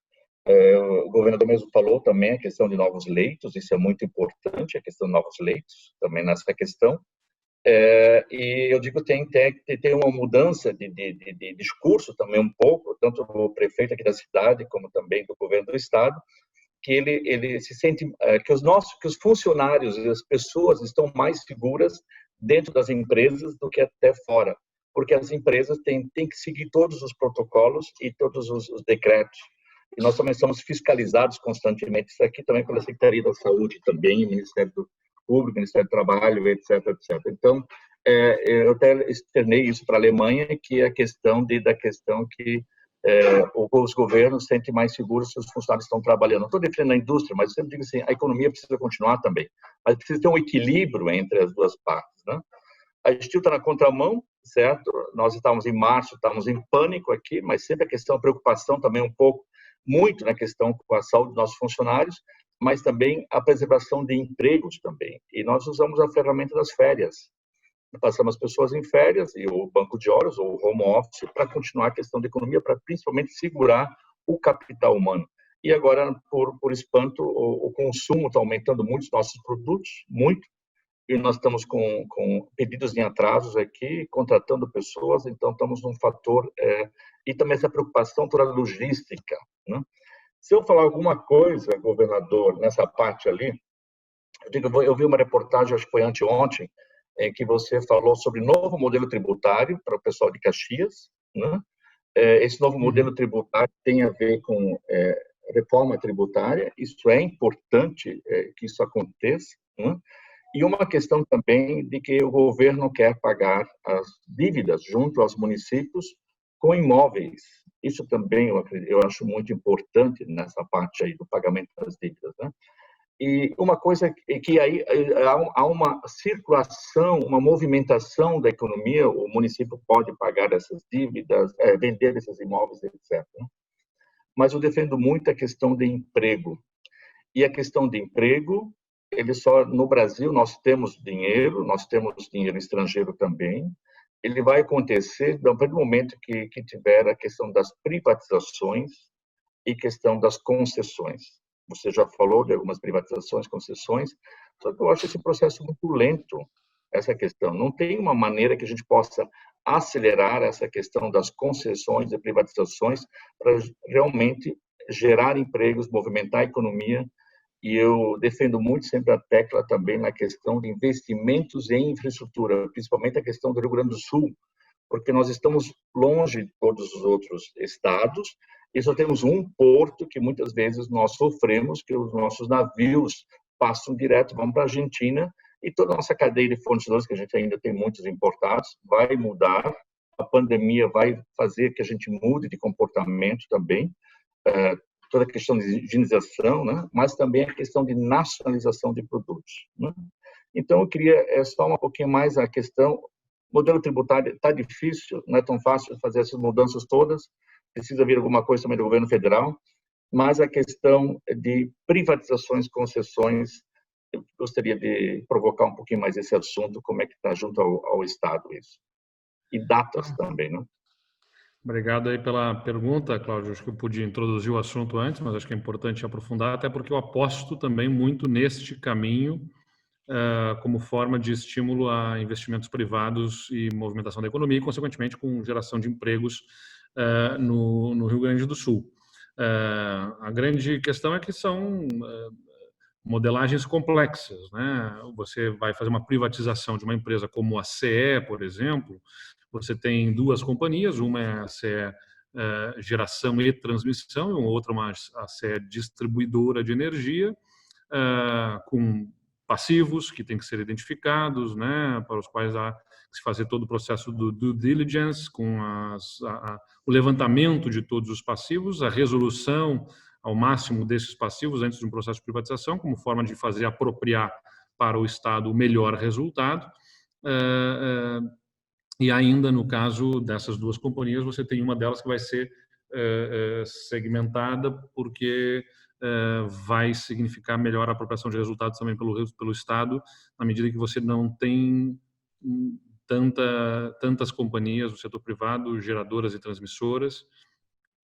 O governador mesmo falou também a questão de novos leitos, isso é muito importante, a questão de novos leitos, também nessa questão. E eu digo que tem uma mudança de discurso também um pouco, tanto do prefeito aqui da cidade, como também do governo do estado, que ele se sente que os funcionários e as pessoas estão mais seguras dentro das empresas do que até fora. porque as empresas têm que seguir todos os protocolos e todos os decretos. E nós também somos fiscalizados constantemente, isso aqui também pela Secretaria da Saúde, também, Ministério do Público, Ministério do Trabalho, etc, etc. Então, eu até externei isso para a Alemanha, que é a questão que os governos sentem mais seguros se os funcionários estão trabalhando. Não estou defendendo a indústria, mas eu sempre digo assim, a economia precisa continuar também, mas precisa ter um equilíbrio entre as duas partes, né? A Steel está na contramão, certo? Nós estávamos em março, estávamos em pânico aqui, mas sempre a questão, a preocupação também um pouco, muito na questão com a saúde dos nossos funcionários, mas também a preservação de empregos também. E nós usamos a ferramenta das férias. Passamos as pessoas em férias e o banco de horas ou o home office para continuar a questão da economia, para principalmente segurar o capital humano. E agora, por espanto, o consumo está aumentando muito, os nossos produtos, muito, e nós estamos com pedidos em atrasos aqui, contratando pessoas, então estamos num fator, e também essa preocupação toda logística, né? Se eu falar alguma coisa, governador, nessa parte ali, eu vi uma reportagem, acho que foi anteontem, em que você falou sobre novo modelo tributário para o pessoal de Caxias, né? Esse novo modelo tributário tem a ver com reforma tributária, isso é importante que isso aconteça, né? E uma questão também de que o governo quer pagar as dívidas junto aos municípios com imóveis. Isso também eu acho muito importante nessa parte aí do pagamento das dívidas, né? E uma coisa é que aí há uma circulação, uma movimentação da economia, o município pode pagar essas dívidas, vender esses imóveis, etc. Mas eu defendo muito a questão de emprego. E a questão de emprego, no Brasil nós temos dinheiro estrangeiro também. Ele vai acontecer a partir do momento que tiver a questão das privatizações e questão das concessões. Você já falou de algumas privatizações, concessões, só que eu acho esse processo muito lento, essa questão. Não tem uma maneira que a gente possa acelerar essa questão das concessões e privatizações para realmente gerar empregos, movimentar a economia. E eu defendo muito sempre a tecla também na questão de investimentos em infraestrutura, principalmente a questão do Rio Grande do Sul, porque nós estamos longe de todos os outros estados e só temos um porto que muitas vezes nós sofremos, que os nossos navios passam direto, vão para a Argentina, e toda a nossa cadeia de fornecedores, que a gente ainda tem muitos importados, vai mudar. A pandemia vai fazer que a gente mude de comportamento também, toda a questão de higienização, né? Mas também a questão de nacionalização de produtos, né? Então, eu queria só um pouquinho mais a questão. O modelo tributário está difícil, não é tão fácil fazer essas mudanças todas, precisa vir alguma coisa também do governo federal, mas a questão de privatizações, concessões, eu gostaria de provocar um pouquinho mais esse assunto, como é que está junto ao Estado isso. E datas também, né? Obrigado aí pela pergunta, Cláudio. Acho que eu podia introduzir o assunto antes, mas acho que é importante aprofundar, até porque eu aposto também muito neste caminho como forma de estímulo a investimentos privados e movimentação da economia e, consequentemente, com geração de empregos no Rio Grande do Sul. A grande questão é que são modelagens complexas, né? Você vai fazer uma privatização de uma empresa como a CE, por exemplo, você tem duas companhias, uma é a CE Geração e Transmissão e uma outra a CE Distribuidora de Energia, com passivos que têm que ser identificados, né, para os quais há que se fazer todo o processo do due diligence, com o levantamento de todos os passivos, a resolução ao máximo desses passivos antes de um processo de privatização, como forma de fazer apropriar para o Estado o melhor resultado. E ainda no caso dessas duas companhias, você tem uma delas que vai ser segmentada porque vai significar melhor apropriação de resultados também pelo Estado, na medida que você não tem tantas companhias do setor privado, geradoras e transmissoras,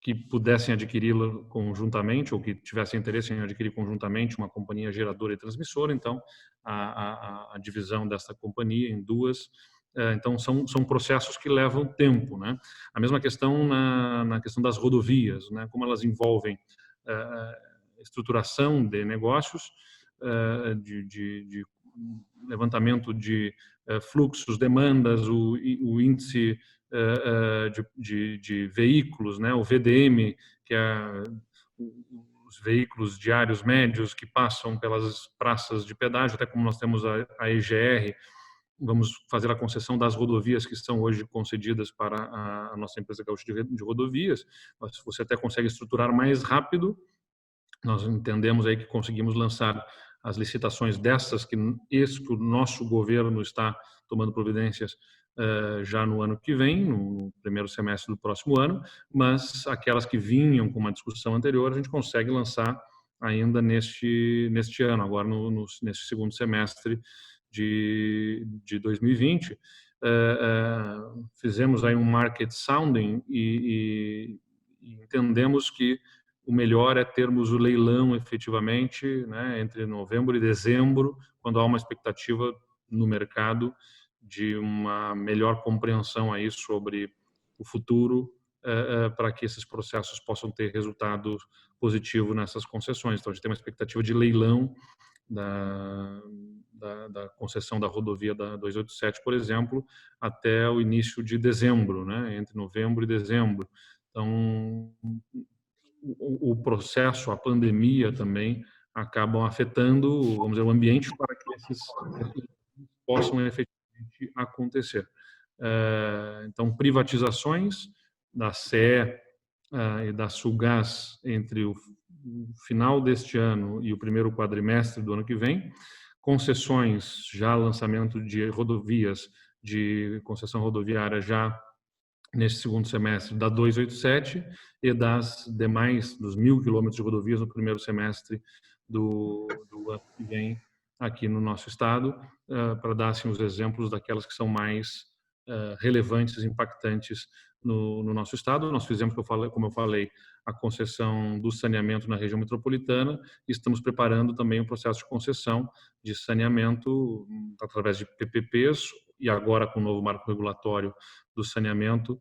que pudessem adquiri-la conjuntamente ou que tivessem interesse em adquirir conjuntamente uma companhia geradora e transmissora. Então, a divisão dessa companhia em duas. Então, são processos que levam tempo, né? A mesma questão na questão das rodovias, né? Como elas envolvem estruturação de negócios, de levantamento de fluxos, demandas, o índice de veículos, né? O VDM, que é os veículos diários médios que passam pelas praças de pedágio, até como nós temos a EGR, vamos fazer a concessão das rodovias que estão hoje concedidas para a nossa empresa Gaúcha de Rodovias. Você até consegue estruturar mais rápido. Nós entendemos aí que conseguimos lançar as licitações dessas que o nosso governo está tomando providências já no ano que vem, no primeiro semestre do próximo ano, mas aquelas que vinham com uma discussão anterior, a gente consegue lançar ainda neste ano, agora neste segundo semestre de 2020. Fizemos aí um market sounding e entendemos que o melhor é termos o leilão efetivamente, né, entre novembro e dezembro, quando há uma expectativa no mercado de uma melhor compreensão aí sobre o futuro, para que esses processos possam ter resultado positivo nessas concessões. Então, a gente tem uma expectativa de leilão da concessão da rodovia da 287, por exemplo, até o início de dezembro, né, entre novembro e dezembro. Então, o processo, a pandemia também acabam afetando, vamos dizer, o ambiente para que esses possam efetivamente acontecer. Então, privatizações da CE e da Sulgás entre o final deste ano e o primeiro quadrimestre do ano que vem, concessões, já lançamento de rodovias, de concessão rodoviária já neste segundo semestre da 287 e das demais, dos 1.000 quilômetros de rodovias no primeiro semestre do ano que vem aqui no nosso estado, para dar assim, os exemplos daquelas que são mais relevantes, impactantes no nosso estado. Nós fizemos, como eu falei, a concessão do saneamento na região metropolitana e estamos preparando também um processo de concessão de saneamento através de PPPs e agora com o novo marco regulatório do saneamento.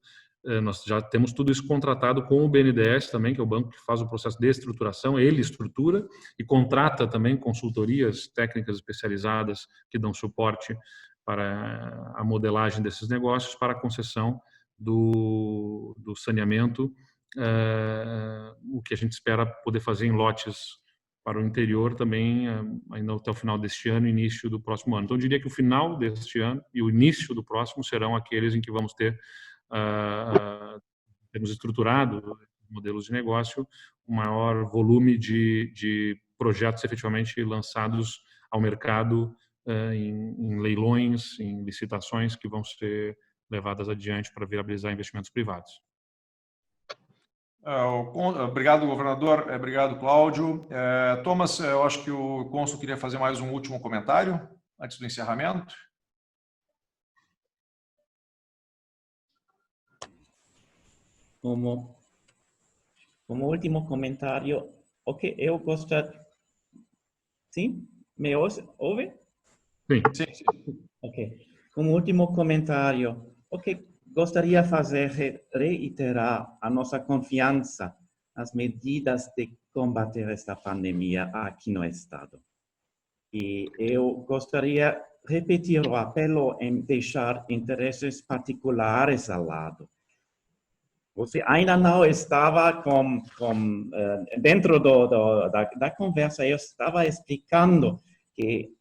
Nós já temos tudo isso contratado com o BNDES também, que é o banco que faz o processo de estruturação, ele estrutura e contrata também consultorias técnicas especializadas que dão suporte para a modelagem desses negócios, para a concessão do saneamento, o que a gente espera poder fazer em lotes para o interior também, ainda até o final deste ano e início do próximo ano. Então, eu diria que o final deste ano e o início do próximo serão aqueles em que vamos ter, temos estruturado modelos de negócio, um maior volume de projetos efetivamente lançados ao mercado em leilões, em licitações que vão ser levadas adiante para viabilizar investimentos privados. Obrigado, governador. Obrigado, Cláudio. Thomas, eu acho que o cônsul queria fazer mais um último comentário antes do encerramento. Como último comentário, eu gostaria... Sim? Me ouve? Sim. Ok. Como último comentário, gostaria de reiterar a nossa confiança nas medidas de combater esta pandemia aqui no estado. E eu gostaria de repetir o apelo em deixar interesses particulares ao lado. Você ainda não estava dentro da conversa, eu estava explicando que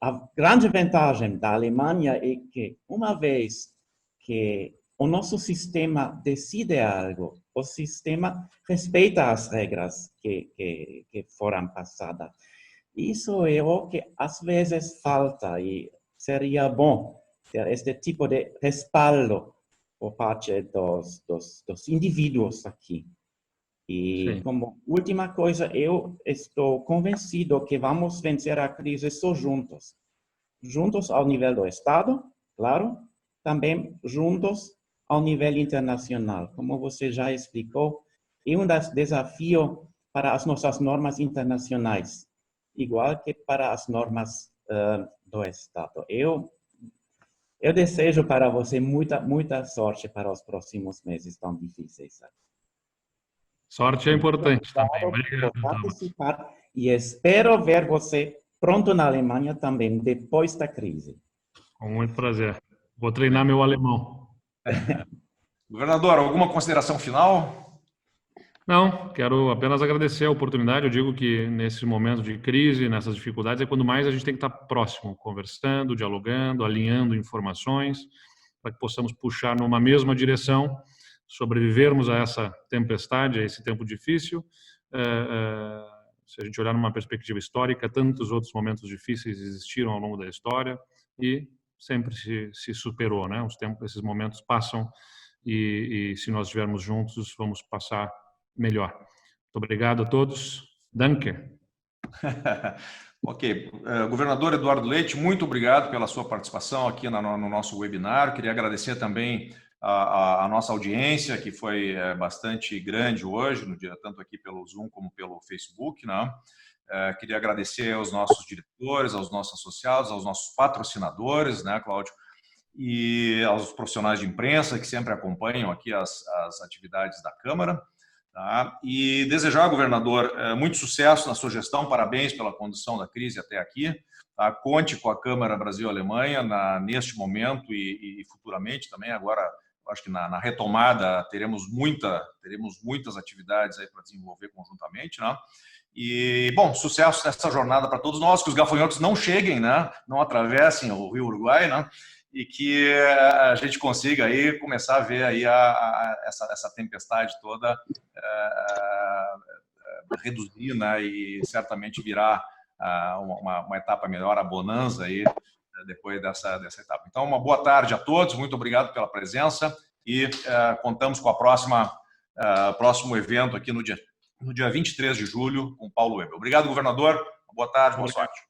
a grande vantagem da Alemanha é que, uma vez que o nosso sistema decide algo, o sistema respeita as regras que foram passadas. Isso é o que às vezes falta e seria bom ter este tipo de respaldo por parte dos indivíduos aqui. E Sim. como última coisa, eu estou convencido que vamos vencer a crise só juntos. Juntos ao nível do Estado, claro, também juntos ao nível internacional. Como você já explicou, é um desafio para as nossas normas internacionais, igual que para as normas do Estado. Eu desejo para você muita sorte para os próximos meses tão difíceis. Sorte é importante também. Obrigado, participar e espero ver você pronto na Alemanha também, depois da crise. Com muito prazer. Vou treinar meu alemão. Governador, alguma consideração final? Não, quero apenas agradecer a oportunidade. Eu digo que nesses momentos de crise, nessas dificuldades, é quando mais a gente tem que estar próximo, conversando, dialogando, alinhando informações, para que possamos puxar numa mesma direção, sobrevivermos a essa tempestade, a esse tempo difícil. Se a gente olhar numa perspectiva histórica, tantos outros momentos difíceis existiram ao longo da história e sempre se superou, né? Esses momentos passam e se nós estivermos juntos, vamos passar melhor. Muito obrigado a todos. Danke. Ok. Governador Eduardo Leite, muito obrigado pela sua participação aqui no nosso webinar. Queria agradecer também a nossa audiência, que foi bastante grande hoje, no dia, tanto aqui pelo Zoom como pelo Facebook, né? Queria agradecer aos nossos diretores, aos nossos associados, aos nossos patrocinadores, né, Cláudio? E aos profissionais de imprensa que sempre acompanham aqui as atividades da Câmara. Tá? E desejar, governador, muito sucesso na sua gestão, parabéns pela condução da crise até aqui. Tá? Conte com a Câmara Brasil-Alemanha neste momento e futuramente também. Agora, acho que na retomada teremos muitas atividades aí para desenvolver conjuntamente, né? E, bom, sucesso nessa jornada para todos nós, que os gafanhotos não cheguem, né? Não atravessem o Rio Uruguai, né? E que a gente consiga aí começar a ver aí essa tempestade toda reduzir, né, e certamente virar uma etapa melhor, a bonança aí depois dessa etapa. Então, uma boa tarde a todos, muito obrigado pela presença e contamos com a próximo evento aqui no dia 23 de julho com Paulo Webel. Obrigado, governador. Boa tarde, boa sorte.